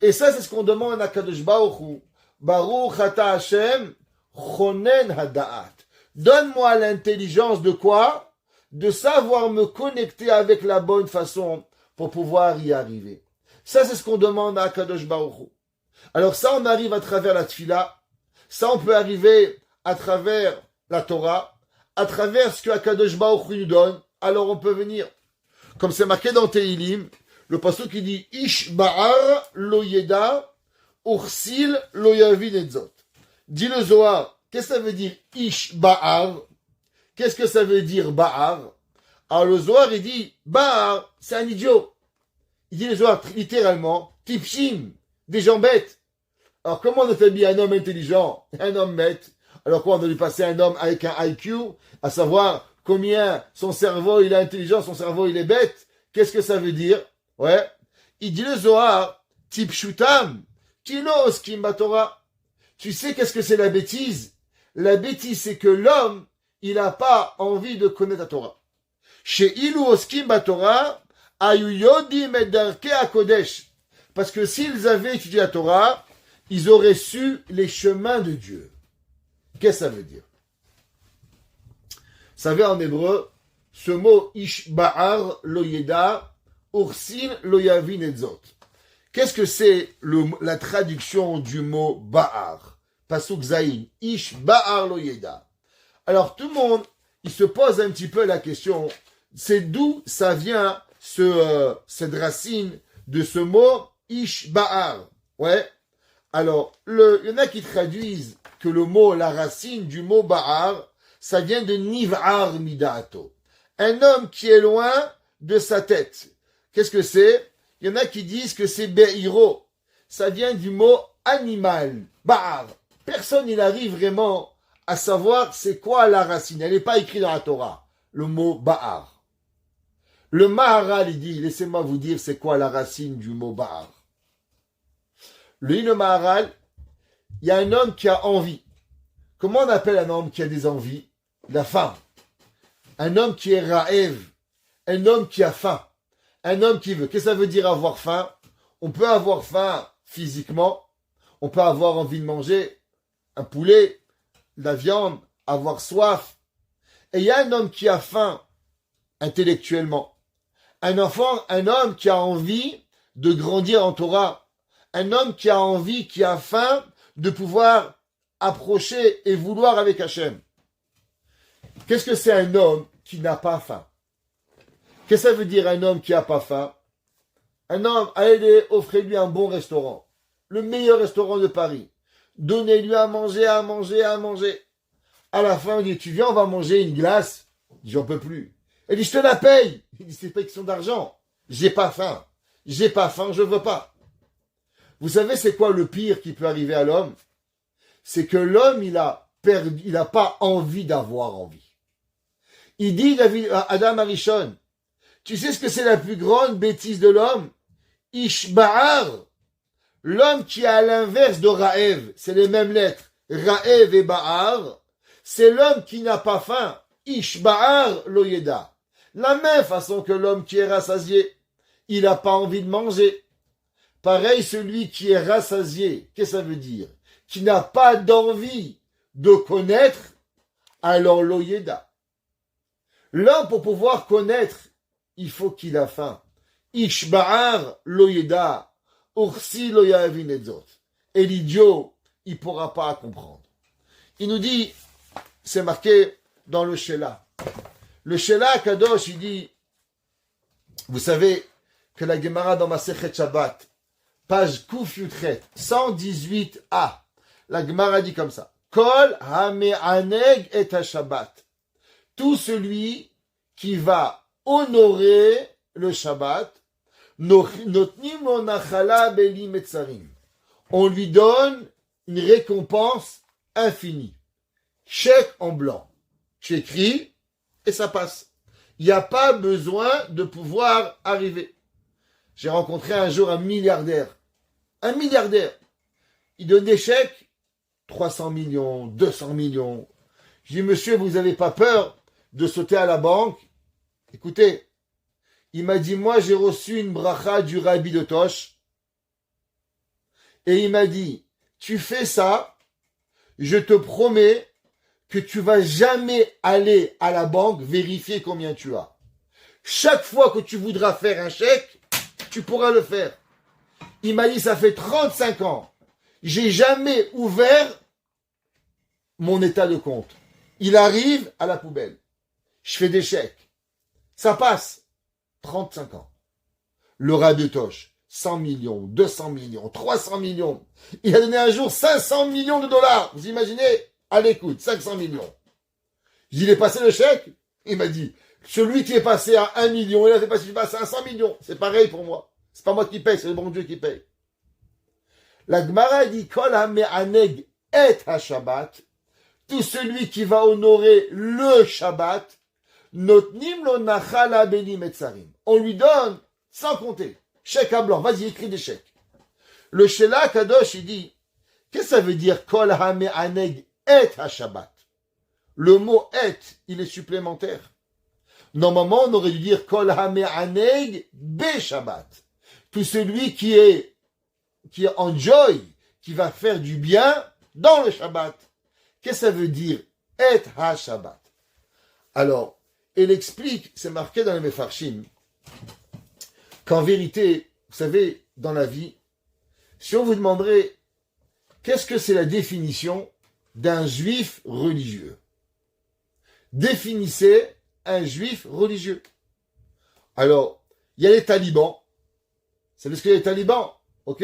Et ça, c'est ce qu'on demande à Kadosh Baruch Hu. Baruch ata Hashem, chonen hada'at. Donne-moi l'intelligence de quoi? De savoir me connecter avec la bonne façon pour pouvoir y arriver. Ça, c'est ce qu'on demande à Kadosh Baruch Hu. Alors ça, on arrive à travers la tfila. Ça, on peut arriver à travers la Torah, à travers ce que Akadosh Baruch Hu nous donne. Alors on peut venir. Comme c'est marqué dans Tehilim, le pasuk qui dit Ish ba'ar lo yeda, ursil lo yavin etzot. Dit le Zohar, qu'est-ce que ça veut dire Ish ba'ar? Qu'est-ce que ça veut dire ba'ar? Alors le Zohar, il dit ba'ar, c'est un idiot. Il dit le Zohar littéralement, tipshim, des gens bêtes. Alors comment on établit un homme intelligent, un homme bête? Alors quoi, on doit lui passer un homme avec un IQ, à savoir combien son cerveau il est intelligent, son cerveau il est bête? Qu'est-ce que ça veut dire? Ouais. Il dit le Zohar, tipshutam, kilos kimbatora. Tu sais qu'est-ce que c'est la bêtise? La bêtise, c'est que l'homme, il n'a pas envie de connaître la Torah. Chez Ilu oskim batora, ayu yodim et darke akodesh. Parce que s'ils avaient étudié la Torah, ils auraient su les chemins de Dieu. Qu'est-ce que ça veut dire? Vous savez, en hébreu, ce mot ish ba'ar lo yeda, ursin lo yavin etzot. Qu'est-ce que c'est la traduction du mot ba'ar? Pasuk zayin, ish ba'ar lo yeda. Alors tout le monde, il se pose un petit peu la question, c'est d'où ça vient cette racine de ce mot ish ba'ar? Ouais. Alors, il y en a qui traduisent que le mot, la racine du mot ba'ar, ça vient de niv'ar midato. Un homme qui est loin de sa tête. Qu'est-ce que c'est? Il y en a qui disent que c'est be'iro. Ça vient du mot animal, ba'ar. Personne il arrive vraiment à savoir c'est quoi la racine. Elle n'est pas écrite dans la Torah, le mot ba'ar. Le Maharal, il dit, laissez-moi vous dire c'est quoi la racine du mot ba'ar. Le Maharal, il y a un homme qui a envie. Comment on appelle un homme qui a des envies? La faim. Un homme qui est ra'ev. Un homme qui a faim. Un homme qui veut. Qu'est-ce que ça veut dire avoir faim? On peut avoir faim physiquement. On peut avoir envie de manger un poulet, de la viande, avoir soif. Et il y a un homme qui a faim intellectuellement. Un homme qui a envie de grandir en Torah. Un homme qui a envie, qui a faim de pouvoir approcher et vouloir avec Hachem. Qu'est-ce que c'est un homme qui n'a pas faim? Qu'est-ce que ça veut dire un homme qui n'a pas faim? Un homme, allez, offrez-lui un bon restaurant. Le meilleur restaurant de Paris. Donnez-lui à manger, à manger, à manger. À la fin, on dit, tu viens, on va manger une glace. Il dit, j'en peux plus. Il dit, je te la paye. Il dit, c'est pas une question d'argent. J'ai pas faim. J'ai pas faim, je veux pas. Vous savez, c'est quoi le pire qui peut arriver à l'homme? C'est que l'homme, il a pas envie d'avoir envie. Il dit, Adam Arishon, Tu sais ce que c'est la plus grande bêtise de l'homme? Ishba'ar. L'homme qui est à l'inverse de Ra'ev, c'est les mêmes lettres. Ra'ev et Ba'ar. C'est l'homme qui n'a pas faim. Ishba'ar loyeda. La même façon que l'homme qui est rassasié, il n'a pas envie de manger. Pareil, celui qui est rassasié, qu'est-ce que ça veut dire? Qui n'a pas d'envie de connaître, alors loyeda. L'homme, pour pouvoir connaître, il faut qu'il a faim. Ishba'ar loyeda. Ursi loyavin etzot. Et l'idiot, il ne pourra pas comprendre. Il nous dit, c'est marqué dans le Shelah. Le Shelah Kadosh, il dit, vous savez que la Gemara dans Masechet Shabbat, page Kuf Yutchet, 118a, la Gemara dit comme ça. Kol hame'aneg et Shabbat. Tout celui qui va honorer le Shabbat, on lui donne une récompense infinie. Chèque en blanc. Tu écris et ça passe. Il n'y a pas besoin de pouvoir arriver. J'ai rencontré un jour un milliardaire. Un milliardaire. Il donne des chèques, 300 millions, 200 millions. Je dis, monsieur, vous n'avez pas peur de sauter à la banque? Écoutez, il m'a dit, moi j'ai reçu une bracha du Rabbi de Tosh. Et il m'a dit, tu fais ça, je te promets que tu vas jamais aller à la banque vérifier combien tu as. Chaque fois que tu voudras faire un chèque, tu pourras le faire. Il m'a dit, ça fait 35 ans. J'ai jamais ouvert mon état de compte. Il arrive à la poubelle. Je fais des chèques. Ça passe. 35 ans. Le rat de Tosh, 100 millions, 200 millions, 300 millions. Il a donné un jour 500 millions de dollars. Vous imaginez? À l'écoute, 500 millions. Il est passé le chèque. Il m'a dit, celui qui est passé à 1 million, il a fait passer à 500 millions. C'est pareil pour moi. C'est pas moi qui paye, c'est le bon Dieu qui paye. La Gemara dit, Kol hame'aneg et ha-Shabbat. Tout celui qui va honorer le Shabbat, notnim lo nachala beni metzarim. On lui donne, sans compter, chèque à blanc. Vas-y, écris des chèques. Le Shelah Kadosh, il dit, qu'est-ce que ça veut dire, Kol hame'aneg et ha-Shabbat? Le mot et, il est supplémentaire. Normalement, on aurait dû dire Kol hame'aneg be Shabbat. Tout celui qui est enjoy, qui va faire du bien dans le Shabbat. Qu'est-ce que ça veut dire et ha-Shabbat? Alors, elle explique, c'est marqué dans les Mefarshim, qu'en vérité, vous savez, dans la vie, si on vous demanderait qu'est-ce que c'est la définition d'un juif religieux, définissez un juif religieux. Alors, il y a les talibans. Vous savez ce que les talibans? Ok?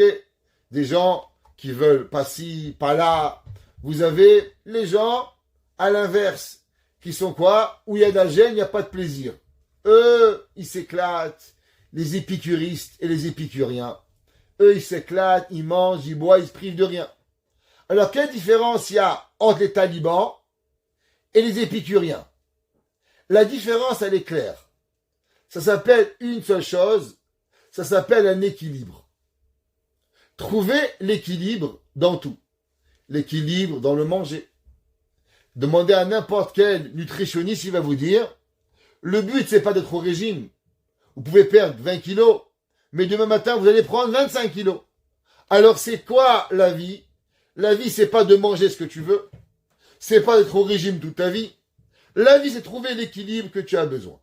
Des gens qui veulent pas ci, pas là. Vous avez les gens à l'inverse, qui sont quoi? Où il y a de la gêne, il n'y a pas de plaisir. Eux, ils s'éclatent. Les épicuristes et les épicuriens. Eux, ils s'éclatent, ils mangent, ils boivent, ils se privent de rien. Alors, quelle différence il y a entre les talibans et les épicuriens? La différence, elle est claire. Ça s'appelle une seule chose, ça s'appelle un équilibre. Trouvez l'équilibre dans tout. L'équilibre dans le manger. Demandez à n'importe quel nutritionniste, il va vous dire, le but, c'est pas d'être au régime. Vous pouvez perdre 20 kilos, mais demain matin, vous allez prendre 25 kilos. Alors, c'est quoi la vie? La vie, c'est pas de manger ce que tu veux. C'est pas d'être au régime toute ta vie. La vie, c'est trouver l'équilibre que tu as besoin.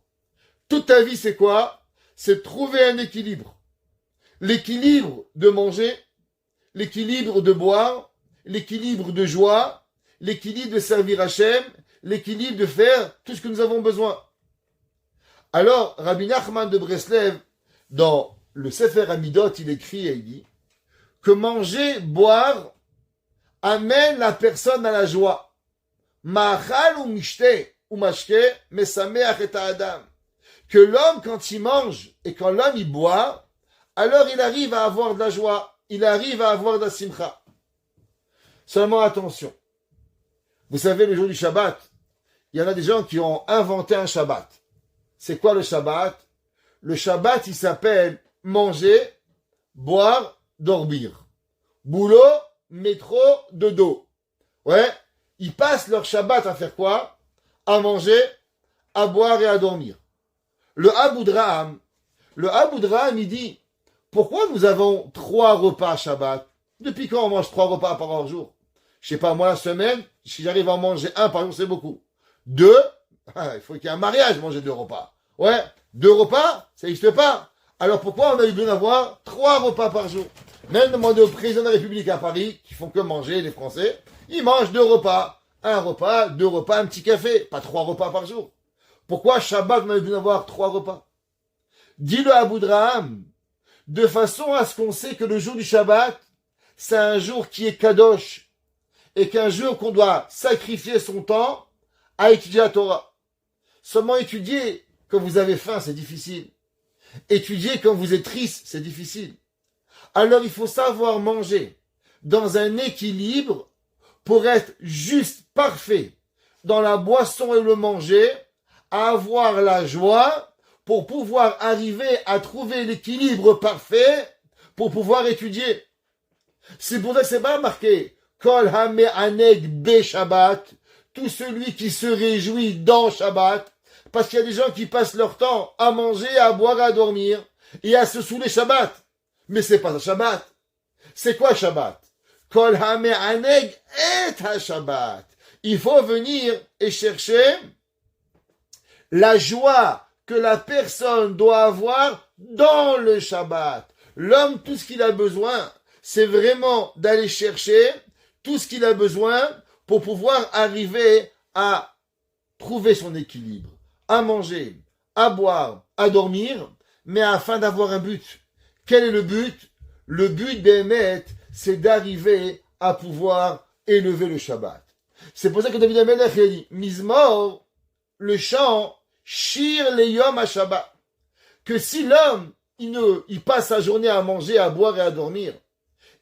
Toute ta vie, c'est quoi? C'est trouver un équilibre. L'équilibre de manger, l'équilibre de boire, l'équilibre de joie, l'équilibre de servir Hachem, l'équilibre de faire tout ce que nous avons besoin. Alors, Rabbi Nachman de Breslev, dans le Sefer Amidot, il écrit et il dit que manger, boire amène la personne à la joie. Ma'achal ou mishte ou mashke mesameach et adam. Que l'homme, quand il mange et quand l'homme il boit, alors il arrive à avoir de la joie, il arrive à avoir de la simcha. Seulement attention. Vous savez, le jour du Shabbat, il y en a des gens qui ont inventé un Shabbat. C'est quoi le Shabbat? le Shabbat, il s'appelle manger, boire, dormir. Boulot, métro, dodo. Ouais, ils passent leur Shabbat à faire quoi? À manger, à boire et à dormir. Le Aboudraham, il dit, pourquoi nous avons 3 repas Shabbat? Depuis quand on mange 3 repas par jour? Je sais pas, moi la semaine, si j'arrive à en manger 1 par jour, c'est beaucoup. 2, il faut qu'il y ait un mariage, manger 2 repas. Ouais, 2 repas, ça n'existe pas. Alors pourquoi on a eu besoin d'avoir 3 repas par jour? Même demandez au président de la République à Paris, qui font que manger, les Français, ils mangent 2 repas. 1 repas, 2 repas, un petit café. Pas 3 repas par jour. Pourquoi Shabbat, on a eu besoin d'avoir 3 repas? Dit le Aboudraham, de façon à ce qu'on sait que le jour du Shabbat, c'est un jour qui est kadosh, et qu'un jour qu'on doit sacrifier son temps à étudier la Torah. Seulement étudier quand vous avez faim, c'est difficile. Étudier quand vous êtes triste, c'est difficile. Alors il faut savoir manger dans un équilibre pour être juste parfait dans la boisson et le manger, à avoir la joie pour pouvoir arriver à trouver l'équilibre parfait pour pouvoir étudier. C'est pour ça que c'est pas marqué Kol Hame'aneg Be Shabbat, tout celui qui se réjouit dans Shabbat, parce qu'il y a des gens qui passent leur temps à manger, à boire, à dormir et à se saouler Shabbat. Mais c'est pas un Shabbat. C'est quoi Shabbat? Kol Hame'aneg et ha Shabbat. Il faut venir et chercher la joie que la personne doit avoir dans le Shabbat. L'homme, tout ce qu'il a besoin, c'est vraiment d'aller chercher tout ce qu'il a besoin pour pouvoir arriver à trouver son équilibre, à manger, à boire, à dormir, mais afin d'avoir un but. Quel est le but? Le but d'Emet, c'est d'arriver à pouvoir élever le Shabbat. C'est pour ça que David HaMelech a dit, Mizmor, le chant, Shir le Yom HaShabbat. Que si l'homme, il passe sa journée à manger, à boire et à dormir,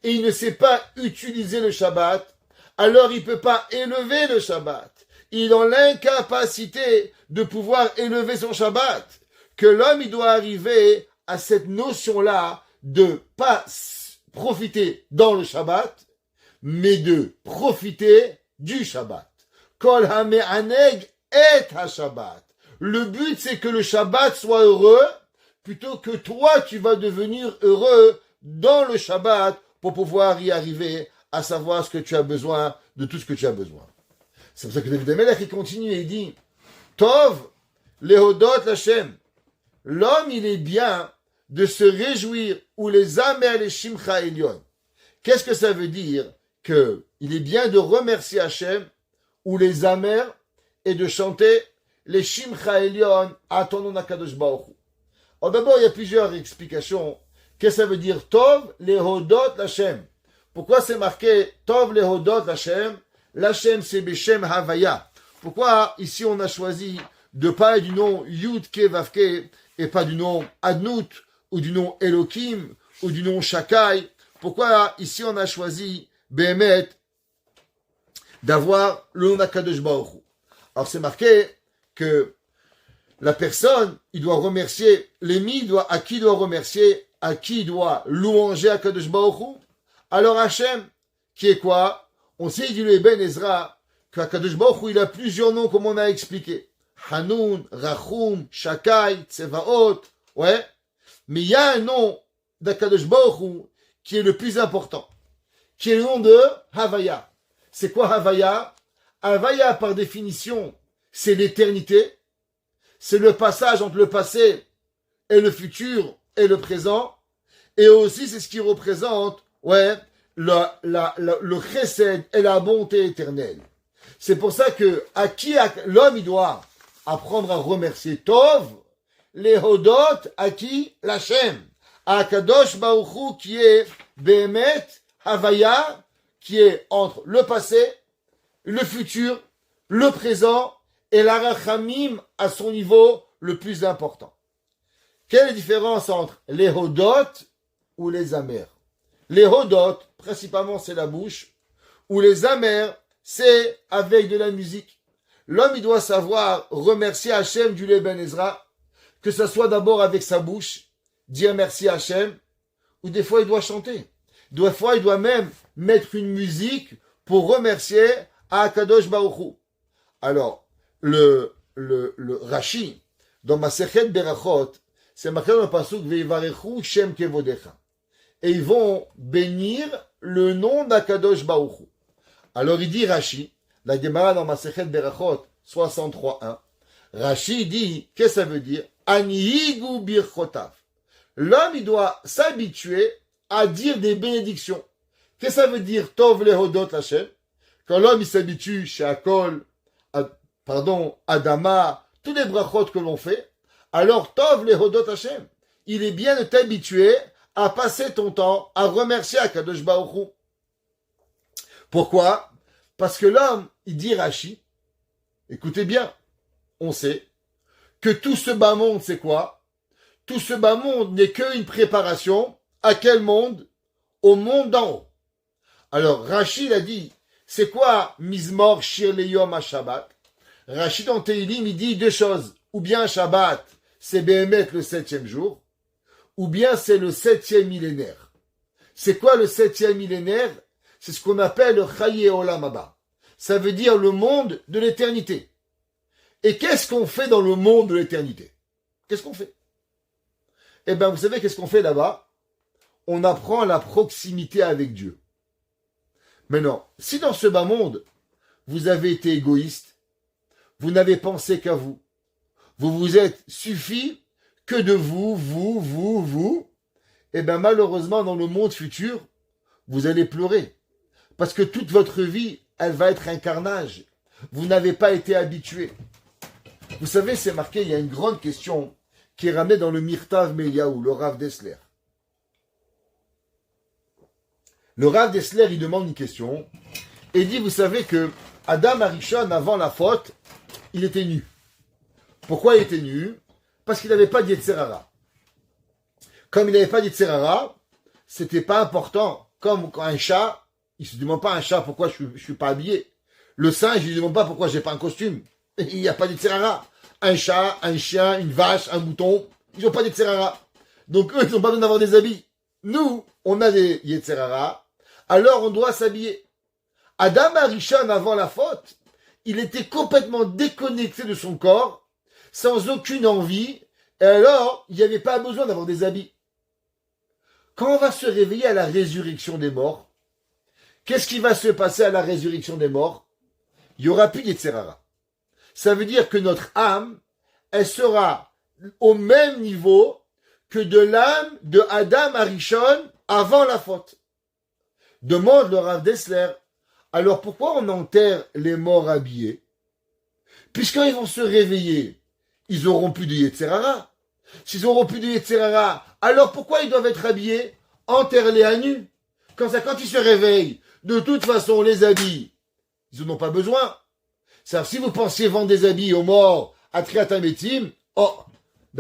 et il ne sait pas utiliser le Shabbat, alors il ne peut pas élever le Shabbat. Il est dans l'incapacité de pouvoir élever son Shabbat. Que l'homme, il doit arriver à cette notion-là de pas profiter dans le Shabbat, mais de profiter du Shabbat. Kol hame'aneg et ha-Shabbat. Le but, c'est que le Shabbat soit heureux, plutôt que toi, tu vas devenir heureux dans le Shabbat pour pouvoir y arriver à savoir ce que tu as besoin de tout ce que tu as besoin. C'est pour ça que David HaMelech, il continue et il dit, Tov, lehodot l'Hashem. L'homme, il est bien de se réjouir, ou les amer les shimcha elyon. Qu'est-ce que ça veut dire? Que il est bien de remercier Hachem, ou les amer, et de chanter les shimcha elyon à ton nom Akadosh Baruch Hu. Alors d'abord, il y a plusieurs explications. Qu'est-ce que ça veut dire? Tov, lehodot l'Hashem. Pourquoi c'est marqué Tov, lehodot l'Hashem? L'Hashem, c'est Beshem Havaya. Pourquoi ici on a choisi de parler du nom Yud Ke Vav Ke et pas du nom Adnout, ou du nom Elohim, ou du nom Shakai? Pourquoi ici on a choisi Behemet d'avoir le nom d'Akadosh Baruch Hu? Alors c'est marqué que la personne, il doit remercier, l'émi à qui il doit remercier, à qui il doit louanger Akadosh Baruch Hu. Alors Hachem, qui est quoi? On sait, dit le Eben Ezra, qu'Akadosh Baruch Hu, il a plusieurs noms comme on a expliqué. Hanoun, Rachum, Shakai, Tsevaot, ouais. Mais il y a un nom d'Akadosh Baruch Hu qui est le plus important, qui est le nom de Havaya. C'est quoi Havaya? Havaya, par définition, c'est l'éternité. C'est le passage entre le passé et le futur et le présent. Et aussi, c'est ce qui représente, ouais, le chesed et la bonté éternelle. C'est pour ça que à qui l'homme il doit apprendre à remercier Tov, les hodot, à qui? L'Hachem, à Kadosh Baruch Hu, qui est Behemet Havaya, qui est entre le passé, le futur, le présent et la Rachamim à son niveau le plus important. Quelle est la différence entre les hodot ou les amers? Les hodot, principalement c'est la bouche, ou les amers, c'est avec de la musique. L'homme, il doit savoir remercier Hachem du Eben Ezra, que ce soit d'abord avec sa bouche, dire merci à Hachem, ou des fois il doit chanter. Des fois il doit même mettre une musique pour remercier à Akadosh Baruch Hu. Alors, le Rashi, dans Masechet Berachot, c'est marqué dans le pasuk Veivarechu Shem Kevodecha. Et ils vont bénir le nom d'Akadosh Baruch Hu. Alors il dit Rashi, la Gemara dans Masechet Berachot 63.1, Rashi dit, qu'est-ce que ça veut dire? Anihigu birchotav. L'homme, il doit s'habituer à dire des bénédictions. Qu'est-ce que ça veut dire Tov lehodot Hashem? Quand l'homme, il s'habitue chez Akol, Adama, tous les brachot que l'on fait, alors Tov lehodot Hashem. Il est bien de t'habituer à passer ton temps à remercier Akadosh Baruch Hu. Pourquoi? Parce que l'homme, il dit Rashi, écoutez bien, on sait que tout ce bas monde, c'est quoi? Tout ce bas monde n'est qu'une préparation à quel monde? Au monde d'en haut. Alors, Rashi a dit, c'est quoi Mizmor Shir Leyom HaShabbat? Rashi dans Teilim, il dit deux choses. Ou bien Shabbat, c'est Béhémet le 7e jour, ou bien c'est le 7e millénaire. C'est quoi le 7e millénaire? C'est ce qu'on appelle le Chaye Olam Haba. Ça veut dire le monde de l'éternité. Et qu'est-ce qu'on fait dans le monde de l'éternité? Qu'est-ce qu'on fait? Eh bien, vous savez qu'est-ce qu'on fait là-bas? On apprend la proximité avec Dieu. Maintenant, si dans ce bas monde, vous avez été égoïste, vous n'avez pensé qu'à vous, vous vous êtes suffi que de vous, eh bien malheureusement dans le monde futur, vous allez pleurer. Parce que toute votre vie, elle va être un carnage. Vous n'avez pas été habitué. Vous savez, c'est marqué, il y a une grande question qui est ramenée dans le Mirtav Meliaou, le Rav Dessler. Le Rav Dessler, il demande une question et dit, vous savez que Adam Arishon, avant la faute, il était nu. Pourquoi il était nu? Parce qu'il n'avait pas de Yetzer Hara. Comme il n'avait pas de Yetzer Hara, c'était pas important. Comme quand un chat, il se demande pas un chat pourquoi je suis pas habillé. Le singe, il ne demande pas pourquoi j'ai pas un costume. Il n'y a pas de Yetzer Hara. Un chat, un chien, une vache, un mouton, ils n'ont pas de Yetzer Hara. Donc eux, ils n'ont pas besoin d'avoir des habits. Nous, on a des Yetzer Hara. Alors on doit s'habiller. Adam Arishon, avant la faute, il était complètement déconnecté de son corps, sans aucune envie, et alors il n'y avait pas besoin d'avoir des habits. Quand on va se réveiller à la résurrection des morts, qu'est-ce qui va se passer à la résurrection des morts? Il n'y aura plus de Yetzer Hara. Ça veut dire que notre âme, elle sera au même niveau que de l'âme de Adam Arishon avant la faute. Demande le Rav Dessler, alors pourquoi on enterre les morts habillés? Puisqu'ils vont se réveiller, ils n'auront plus de Yetzer Hara. S'ils n'auront plus de Yetzer Hara, alors pourquoi ils doivent être habillés? Enterrez-les à nu. Quand ils se réveillent, de toute façon, les habits, ils n'en ont pas besoin. C'est-à-dire, si vous pensiez vendre des habits aux morts à Triatametim,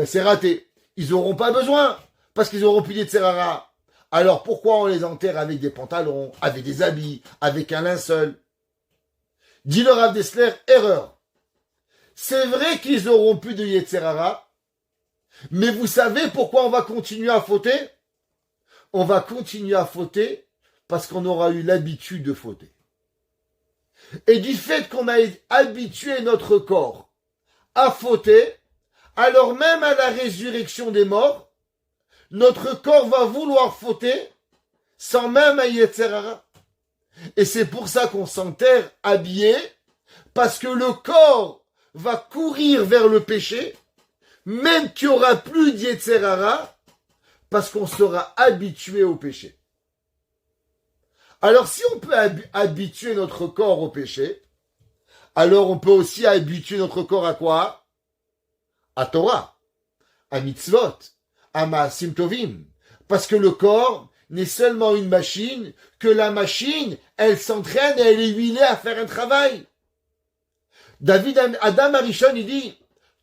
c'est raté. Ils n'auront pas besoin, parce qu'ils n'auront plus de Yetzer Hara. Alors pourquoi on les enterre avec des pantalons, avec des habits, avec un linceul? Dit le Rav Dessler, erreur. C'est vrai qu'ils n'auront plus de Yetzer Hara, mais vous savez pourquoi on va continuer à fauter? On va continuer à fauter parce qu'on aura eu l'habitude de fauter. Et du fait qu'on a habitué notre corps à fauter, alors même à la résurrection des morts, notre corps va vouloir fauter sans même un Yetzer Hara. Et c'est pour ça qu'on s'enterre habillé, parce que le corps va courir vers le péché, même qu'il n'y aura plus de Yetzer Hara, parce qu'on sera habitué au péché. Alors si on peut habituer notre corps au péché, alors on peut aussi habituer notre corps à quoi? À Torah, à mitzvot, à Maasim Tovim. Parce que le corps n'est seulement une machine, que la machine, elle s'entraîne et elle est huilée à faire un travail. Adam Arishon, il dit,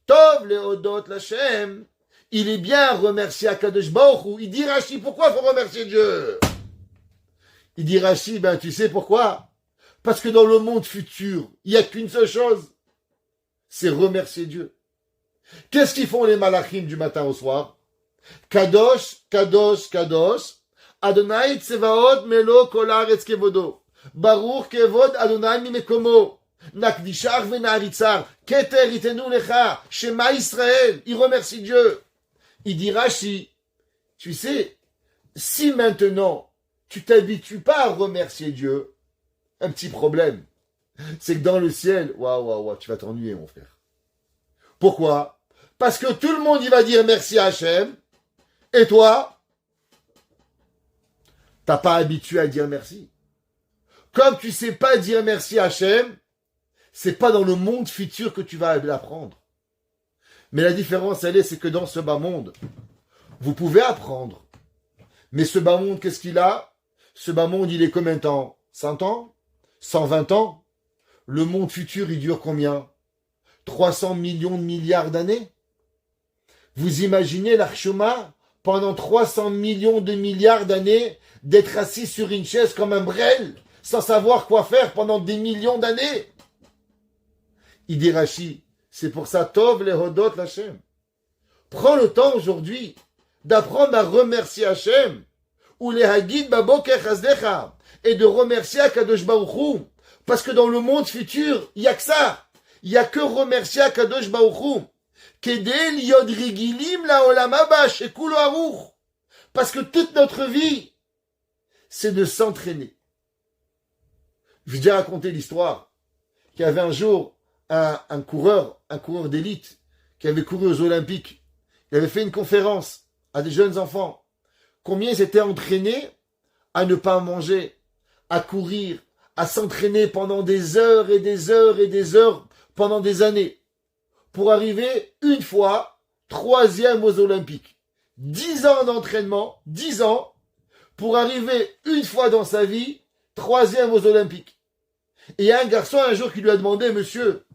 Tov lehodot l'Hashem, il est bien remercier Akadosh Baruch Hu. Il dit Rashi, pourquoi il faut remercier Dieu? Il dit Rashi, tu sais pourquoi? Parce que dans le monde futur, il n'y a qu'une seule chose, c'est remercier Dieu. Qu'est-ce qu'ils font les malachim du matin au soir? Kadosh, Kadosh, Kadosh, Adonai Tsevaot Melo Kol Haaretz Kevodo, Baruch Kevod Adonai Mimekomo, Nakdishach Venaritzar, Keter Itenu Lecha, Shema Israël. Il remercie Dieu. Il dit Rashi, tu sais, si maintenant tu t'habitues pas à remercier Dieu, un petit problème, c'est que dans le ciel, waouh, tu vas t'ennuyer mon frère. Pourquoi? Parce que tout le monde il va dire merci à Hachem, et toi, t'as pas habitué à dire merci. Comme tu sais pas dire merci à Hachem, c'est pas dans le monde futur que tu vas l'apprendre. Mais la différence, elle est, c'est que dans ce bas monde, vous pouvez apprendre. Mais ce bas monde, qu'est-ce qu'il a? Ce bas monde, il est combien de temps? 100 ans? 120 ans? Le monde futur, il dure combien? 300 millions de milliards d'années? Vous imaginez l'Archoma pendant 300 millions de milliards d'années d'être assis sur une chaise comme un brel, sans savoir quoi faire pendant des millions d'années? Il dit Rashi, c'est pour ça, Tov lehodot l'Hachem. Prends le temps aujourd'hui d'apprendre à remercier Hachem, ou les Hagid Baboker Chazdecha, et de remercier Akadosh Baruch Hu, parce que dans le monde futur, il n'y a que ça. Il n'y a que remercier Akadosh Baruch Hu. Kedel Yod Rigilim la Olam Haba Shekulo Aruch. Parce que toute notre vie, c'est de s'entraîner. Je vous ai raconté l'histoire qu'il y avait un jour un coureur d'élite qui avait couru aux Olympiques. Il avait fait une conférence à des jeunes enfants. Combien ils étaient entraînés à ne pas manger, à courir, à s'entraîner pendant des heures et des heures et des heures, pendant des années, pour arriver une fois 3e aux Olympiques. 10 ans d'entraînement, 10 ans, pour arriver une fois dans sa vie 3e aux Olympiques. Et il y a un garçon un jour qui lui a demandé, monsieur,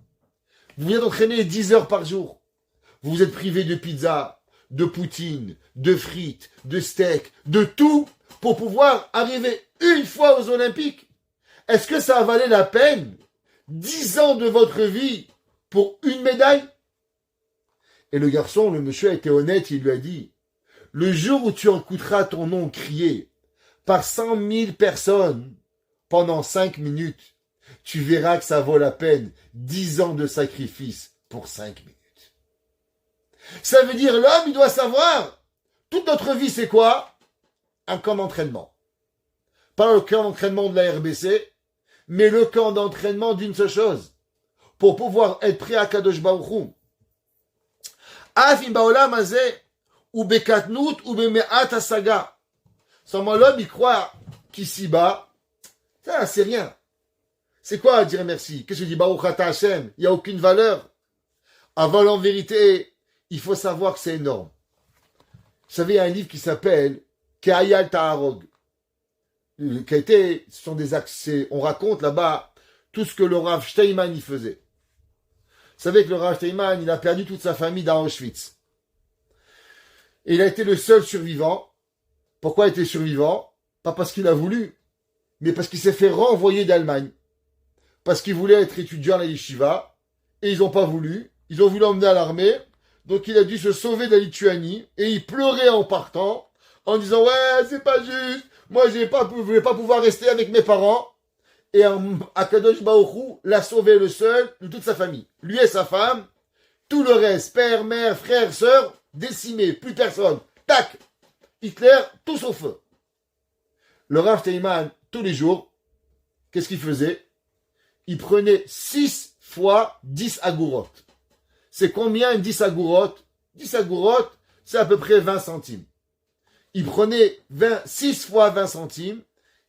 vous venez d'entraîner 10 heures par jour. Vous vous êtes privé de pizza, de poutine, de frites, de steak, de tout pour pouvoir arriver une fois aux Olympiques. Est-ce que ça a valu la peine 10 ans de votre vie pour une médaille? Et le garçon, le monsieur a été honnête, il lui a dit, le jour où tu écouteras ton nom crié par 100 000 personnes pendant 5 minutes, tu verras que ça vaut la peine 10 ans de sacrifice pour 5 minutes. Ça veut dire l'homme, il doit savoir, toute notre vie c'est quoi? Un camp d'entraînement. Pas le camp d'entraînement de la RBC, mais le camp d'entraînement d'une seule chose, pour pouvoir être prêt à Kadosh Baruch Hu. Afim baolam hazeh, ou bekatnout, ou beme'at hasaga. Seulement l'homme, il croit qu'ici-bas, ça c'est rien. C'est quoi dire merci? Qu'est-ce que je dis? Baruch Ata Hashem, il n'y a aucune valeur. Avant, en vérité, il faut savoir que c'est énorme. Vous savez, il y a un livre qui s'appelle Ke'ayal Ta'arog. Qui a été, ce sont des accès, on raconte là-bas tout ce que le Rav Steinman y faisait. Vous savez que le Rav Steinman, il a perdu toute sa famille dans Auschwitz. Et il a été le seul survivant. Pourquoi il était survivant? Pas parce qu'il a voulu, mais parce qu'il s'est fait renvoyer d'Allemagne. Parce qu'il voulait être étudiant à la yeshiva, et ils n'ont pas voulu. Ils ont voulu l'emmener à l'armée, donc il a dû se sauver de la Lituanie, et il pleurait en partant, en disant « Ouais, c'est pas juste, moi je vais pas pouvoir rester avec mes parents. » Et Akadosh Baruch Hu l'a sauvé le seul de toute sa famille. Lui et sa femme, tout le reste, père, mère, frère, sœur, décimés, plus personne. Tac! Hitler, tous au feu. Le Rav Steinman, tous les jours, qu'est-ce qu'il faisait? Il prenait 6 fois 10 agourotes. C'est combien 10 agourotes? 10 agourotes, c'est à peu près 20 centimes. Il prenait 6 fois 20 centimes,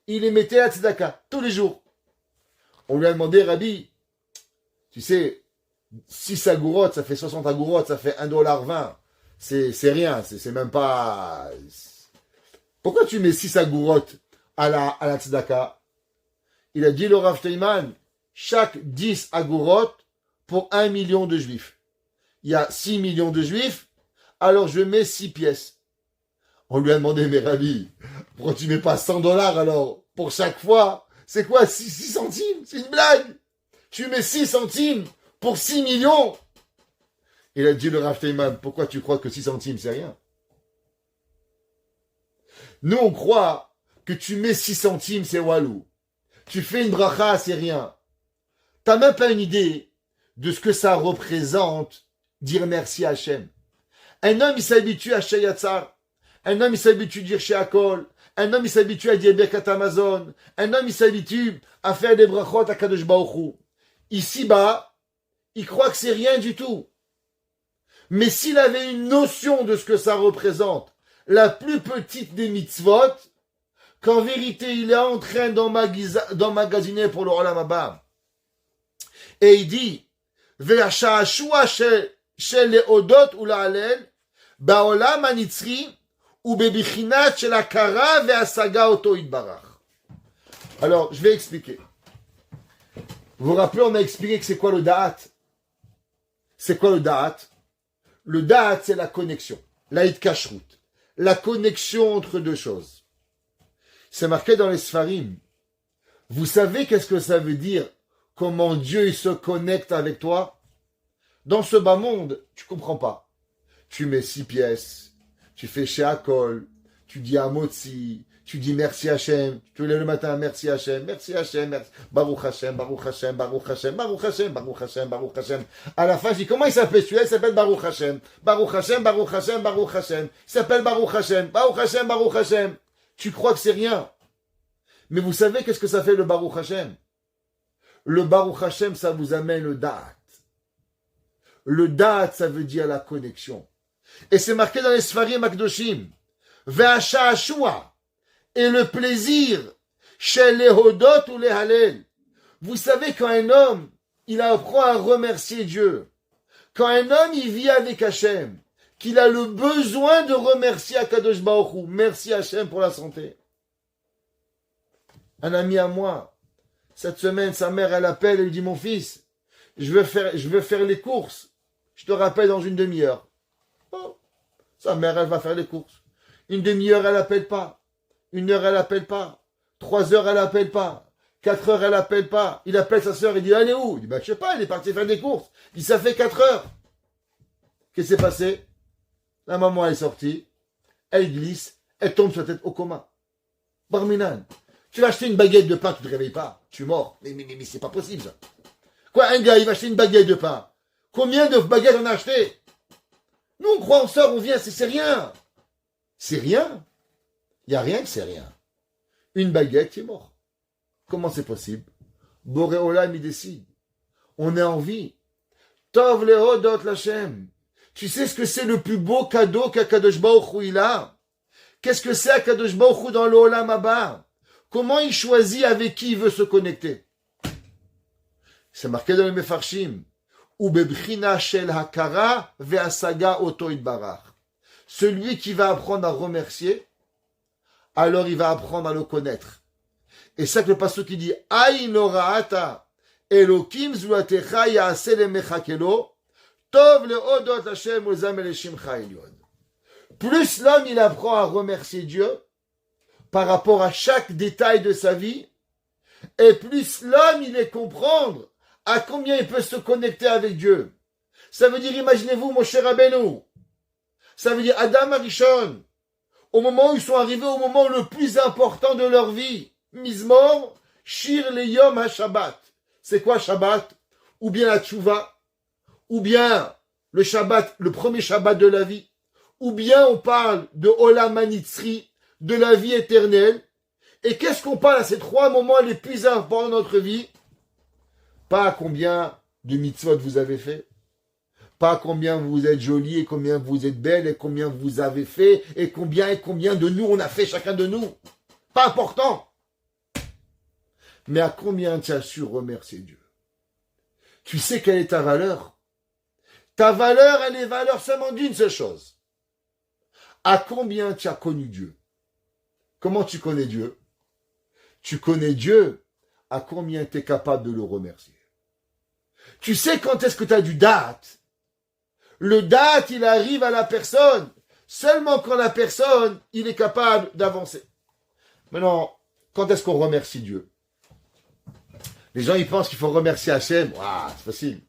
il les mettait à tzedaka, tous les jours. On lui a demandé, Rabbi, tu sais, 6 agourotes, ça fait 60 agourotes, ça fait $1,20. C'est rien, c'est même pas... Pourquoi tu mets 6 agourotes à la tzedaka? Il a dit, le Rav Steinman, chaque 10 agourotes pour 1 million de juifs. Il y a 6 millions de juifs, alors je mets 6 pièces. On lui a demandé, mais Rabbi, pourquoi tu mets pas $100 alors, pour chaque fois? C'est quoi, 6 centimes? C'est une blague! Tu mets 6 centimes pour 6 millions? Il a dit le Rav Teiman, pourquoi tu crois que 6 centimes, c'est rien? Nous, on croit que tu mets 6 centimes, c'est walou. Tu fais une bracha, c'est rien. T'as même pas une idée de ce que ça représente, dire merci à Hachem. Un homme, il s'habitue à Shayatzar. Un homme, il s'habitue à dire Sheakol. Un homme, il s'habitue à dire Birkat Amazon. Un homme, il s'habitue à faire des brachot à Kadosh Baruch Hu. Ici-bas, il croit que c'est rien du tout. Mais s'il avait une notion de ce que ça représente, la plus petite des mitzvot, qu'en vérité, il est en train d'emmagasiner pour le Olam Haba. Et il dit, Ve'asha'ashua shel le'odot ou la'alel, ba'olam hanitzri, ou bebichinat shel hakara ve'asaga oto yitbarach. Alors, je vais expliquer. Vous vous rappelez, on a expliqué que c'est quoi le da'at? C'est quoi le da'at? Le da'at, c'est la connexion. La hitkashrut. La connexion entre deux choses. C'est marqué dans les Sfarim. Vous savez qu'est-ce que ça veut dire? Comment Dieu il se connecte avec toi? Dans ce bas monde, tu comprends pas. Tu mets 6 pièces, tu fais Sheakol, tu dis Amotzi, tu dis merci Hachem, tu te lèves le matin, merci Hachem, merci, Baruch Hachem, Baruch Hachem, Baruch Hachem, Baruch Hachem, Baruch Hachem, Baruch Hachem. À la fin, je dis, comment il s'appelle celui-là? Il s'appelle Baruch Hachem. Baruch Hachem, Baruch Hachem, Baruch Hachem. Il s'appelle Baruch Hachem, Baruch Hachem, Baruch Hachem. Tu crois que c'est rien. Mais vous savez qu'est-ce que ça fait le Baruch Hachem? Le Baruch Hachem, ça vous amène le Da'at. Le Da'at, ça veut dire la connexion. Et c'est marqué dans les Sfarim Akdoshim. Ve'asha'ashua. Et le plaisir chez les Hodot ou les Halel. Vous savez, quand un homme, il apprend à remercier Dieu, quand un homme, il vit avec Hachem, qu'il a le besoin de remercier Akadosh Baruch Hu, merci Hachem pour la santé. Un ami à moi, cette semaine, sa mère, elle appelle, elle dit, mon fils, je veux faire les courses. Je te rappelle dans une demi-heure. Oh, sa mère, elle va faire les courses. Une demi-heure, elle appelle pas. 1 heure, elle appelle pas. 3 heures, elle appelle pas. 4 heures, elle appelle pas. Il appelle sa sœur, il dit, elle est où? Il dit, bah, je sais pas, elle est partie faire des courses. Il dit, ça fait 4 heures. Qu'est-ce qui s'est passé? La maman, elle est sortie. Elle glisse. Elle tombe sur la tête au coma. Barminan. Tu vas acheter une baguette de pain, tu te réveilles pas. Tu es mort. Mais c'est pas possible, ça. Quoi, un gars, il va acheter une baguette de pain. Combien de baguettes on a acheté? Nous, on croit, on sort, on vient, c'est rien. C'est rien. Il n'y a rien que c'est rien. Une baguette qui est morte. Comment c'est possible? Boré Olam, il décide. On est en vie. Tov lehodot l'Hachem. Tu sais ce que c'est le plus beau cadeau qu'Akadosh Baruch Hu il a? Qu'est-ce que c'est Akadosh Baruch Hu dans le Olam Haba? Comment il choisit avec qui il veut se connecter? C'est marqué dans le Mefarshim. Ubebchina shel hakara ve'asaga oto yitbarach. Celui qui va apprendre à remercier, alors il va apprendre à le connaître. Et ça que le pasteur qui dit Aïn oraata Elokim zulatecha yaase lemechakelo tov leodot Hashem ozam eleshimcha elyon. Plus l'homme il apprend à remercier Dieu par rapport à chaque détail de sa vie, et plus l'homme il est comprendre à combien il peut se connecter avec Dieu. Ça veut dire, imaginez-vous Moshe Rabbeinu. Ça veut dire Adam Arishon. Au moment où ils sont arrivés au moment le plus important de leur vie, Mizmor, Shir le Yom HaShabbat. C'est quoi Shabbat? Ou bien la Tchouva, ou bien le Shabbat, le premier Shabbat de la vie, ou bien on parle de Olam Hanitzri, de la vie éternelle. Et qu'est-ce qu'on parle à ces 3 moments les plus importants de notre vie? Pas à combien de mitzvot vous avez fait, pas combien vous êtes jolie et combien vous êtes belle et combien vous avez fait et combien de nous on a fait chacun de nous. Pas important. Mais à combien tu as su remercier Dieu? Tu sais quelle est ta valeur? Ta valeur, elle est valeur seulement d'une seule chose. À combien tu as connu Dieu? Comment tu connais Dieu? Tu connais Dieu à combien tu es capable de le remercier. Tu sais quand est-ce que tu as du date? Le date, il arrive à la personne seulement quand la personne, il est capable d'avancer. Maintenant, quand est-ce qu'on remercie Dieu? Les gens, ils pensent qu'il faut remercier Hachem. Waouh, c'est facile.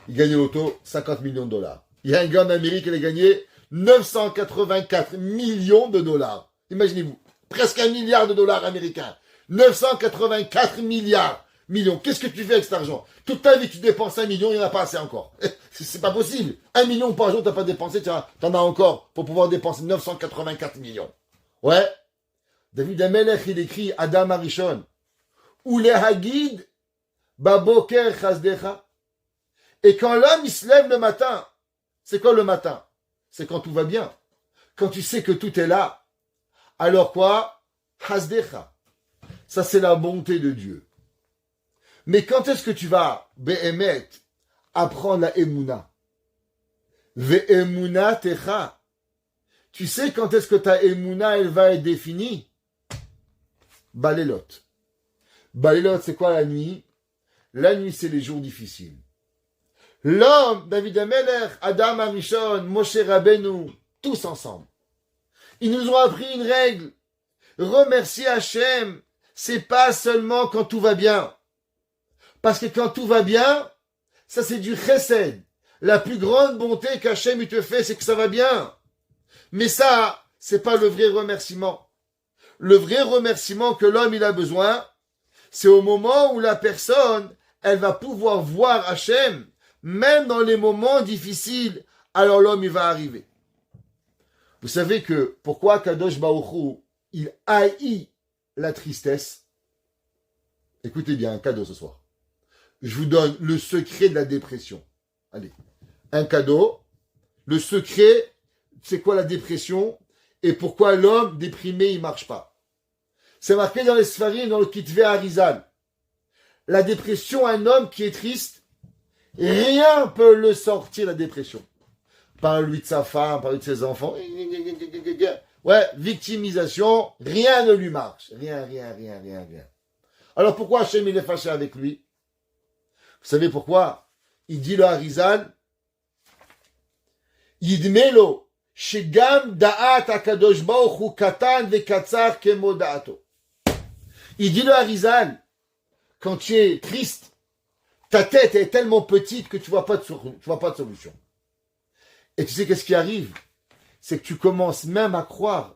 Il gagne l'auto, 50 millions de dollars. Il y a un gars en Amérique, il a gagné 984 millions de dollars. Imaginez-vous, presque 1 milliard de dollars américains. 984 millions. Qu'est-ce que tu fais avec cet argent? Toute ta vie, tu dépenses 1 million, il n'y en a pas assez encore. C'est pas possible. 1 million par jour, tu n'as pas dépensé, tu en as encore pour pouvoir dépenser 984 millions. Ouais. David Amelech, il écrit Adam Arishon. Ou les Hagid, Baboker Chazdecha. Et quand l'homme, il se lève le matin, c'est quoi le matin? C'est quand tout va bien. Quand tu sais que tout est là. Alors quoi? Chazdecha. Ça, c'est la bonté de Dieu. Mais quand est-ce que tu vas, Behemet, apprendre la Emouna? Ve'emuna techa. Tu sais quand est-ce que ta Emouna, elle va être définie? Balelot. Balelot, c'est quoi la nuit? La nuit, c'est les jours difficiles. L'homme, David Amelech, Adam Arishon, Moshe Rabbeinu, tous ensemble. Ils nous ont appris une règle. Remercier Hachem, c'est pas seulement quand tout va bien. Parce que quand tout va bien, ça c'est du chesed. La plus grande bonté qu'Hachem il te fait, c'est que ça va bien. Mais ça, c'est pas le vrai remerciement. Le vrai remerciement que l'homme il a besoin, c'est au moment où la personne, elle va pouvoir voir Hachem, même dans les moments difficiles, alors l'homme il va arriver. Vous savez que pourquoi Kadosh Baruch Hu, il haït la tristesse? Écoutez bien, un cadeau ce soir. Je vous donne le secret de la dépression. Allez, un cadeau. Le secret, c'est quoi la dépression et pourquoi l'homme déprimé, il marche pas. C'est marqué dans les Sfarim, dans le Kitvé Arizal. La dépression, un homme qui est triste, rien peut le sortir, la dépression. Parle-lui de sa femme, parle-lui de ses enfants. Ouais, victimisation, rien ne lui marche. Rien. Alors pourquoi Hachem il est fâché avec lui? Vous savez pourquoi? Il dit le Harizal, Yidmelo, Shegam Da'at HaKadosh Baruch Hu Katan Vekatzar Kemo Da'ato. Il dit le Harizal, quand tu es triste, ta tête est tellement petite que tu vois pas de solution. Et tu sais qu'est-ce qui arrive? C'est que tu commences même à croire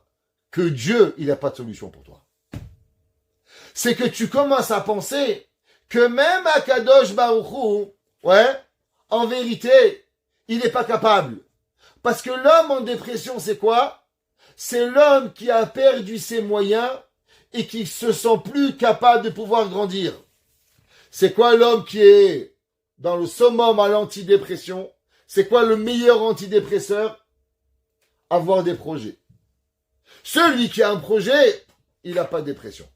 que Dieu, il n'a pas de solution pour toi. C'est que tu commences à penser que même Akadosh Baruch Hu, ouais, en vérité, il n'est pas capable. Parce que l'homme en dépression, c'est quoi? C'est l'homme qui a perdu ses moyens et qui se sent plus capable de pouvoir grandir. C'est quoi l'homme qui est dans le summum à l'antidépression? C'est quoi le meilleur antidépresseur? Avoir des projets. Celui qui a un projet, il n'a pas de dépression.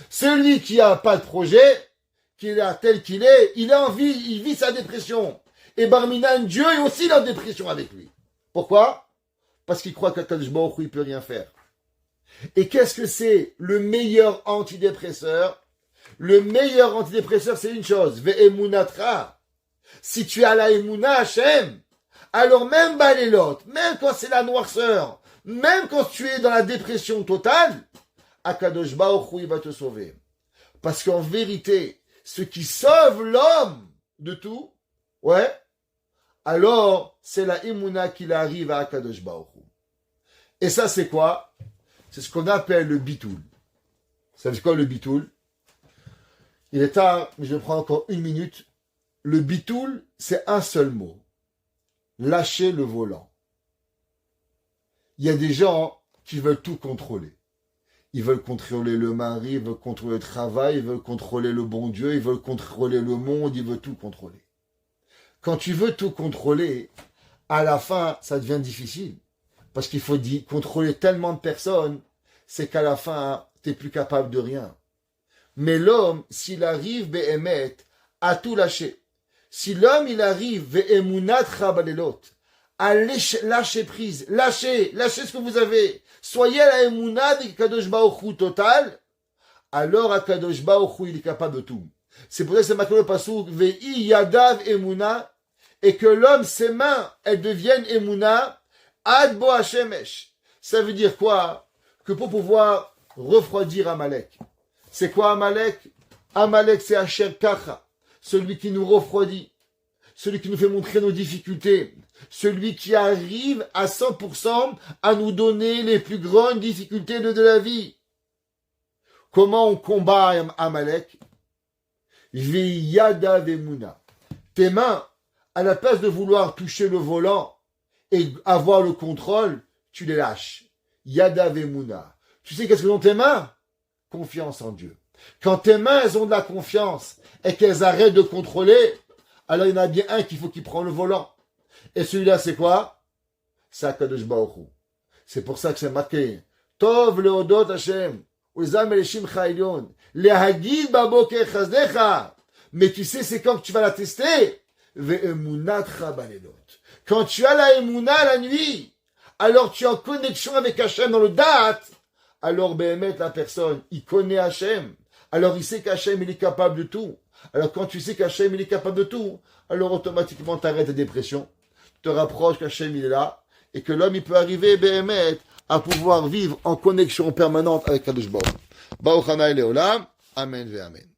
Celui qui n'a pas de projet, qu'il est tel qu'il est, il a envie, il vit sa dépression. Et Barminan, Dieu est aussi en dépression avec lui. Pourquoi? Parce qu'il croit qu'Akadosh Baruch Hu, il peut rien faire. Et qu'est-ce que c'est le meilleur antidépresseur? Le meilleur antidépresseur, c'est une chose. Ve'emunatra. Si tu as la emuna Hachem, alors même Balelot, même quand c'est la noirceur, même quand tu es dans la dépression totale, Akadosh Baruch Hu, il va te sauver. Parce qu'en vérité, ce qui sauve l'homme de tout, ouais, alors c'est la emuna qui arrive à Akadosh Baruch Hu. Et ça, c'est quoi? C'est ce qu'on appelle le bitoul. Vous savez quoi le bitoul? Il est tard, mais je prends encore 1 minute. Le bitoul, c'est un seul mot. Lâcher le volant. Il y a des gens qui veulent tout contrôler. Ils veulent contrôler le mari, ils veulent contrôler le travail, ils veulent contrôler le bon Dieu, ils veulent contrôler le monde, ils veulent tout contrôler. Quand tu veux tout contrôler, à la fin, ça devient difficile. Parce qu'il faut contrôler tellement de personnes, c'est qu'à la fin, tu n'es plus capable de rien. Mais l'homme, s'il arrive, Behemet, à tout lâcher, si l'homme, il arrive, Ve'emunat Chabalelot, à lâcher prise, lâchez ce que vous avez, soyez à la Emunat de Kadosh Baruch Hu total, alors à Kadosh Baruch Hu, il est capable de tout. C'est pour ça que c'est marqué le pasuk, Ve'i Yadav Emuna, et que l'homme, ses mains, elles deviennent Emuna, Ad Bo Hashemesh. Ça veut dire quoi? Que pour pouvoir refroidir Amalek. C'est quoi Amalek? Amalek, c'est Asher Kacha, celui qui nous refroidit. celui qui nous fait montrer nos difficultés, celui qui arrive à 100% à nous donner les plus grandes difficultés de la vie. Comment on combat Amalek? Yada vemuna. Tes mains, à la place de vouloir toucher le volant et avoir le contrôle, tu les lâches. Yada vemuna. Tu sais qu'est-ce que sont tes mains? Confiance en Dieu. Quand tes mains, elles ont de la confiance et qu'elles arrêtent de contrôler, alors il y en a bien un qu'il faut qu'il prenne le volant. Et celui-là, c'est quoi? C'est Akadosh Baruch Hu. C'est pour ça que c'est marqué. Tov leodot Hashem. Ulzam elishim chaylion. Lehagid baboker chazdecha. Mais tu sais, c'est quand que tu vas la tester. Ve'emunatcha balelot. Quand tu as la emuna la nuit, alors tu es en connexion avec Hashem dans le date. Alors, Béhémet, la personne, il connaît Hashem. Alors, il sait qu'Hachem, il est capable de tout. Alors, quand tu sais qu'Hachem, il est capable de tout, alors automatiquement, tu arrêtes la dépression. Tu te rapproches qu'Hachem, il est là. Et que l'homme, il peut arriver, Béhémet, à pouvoir vivre en connexion permanente avec Kadosh Baruch. Baruch Hanai Leolam. Amen ve Amen.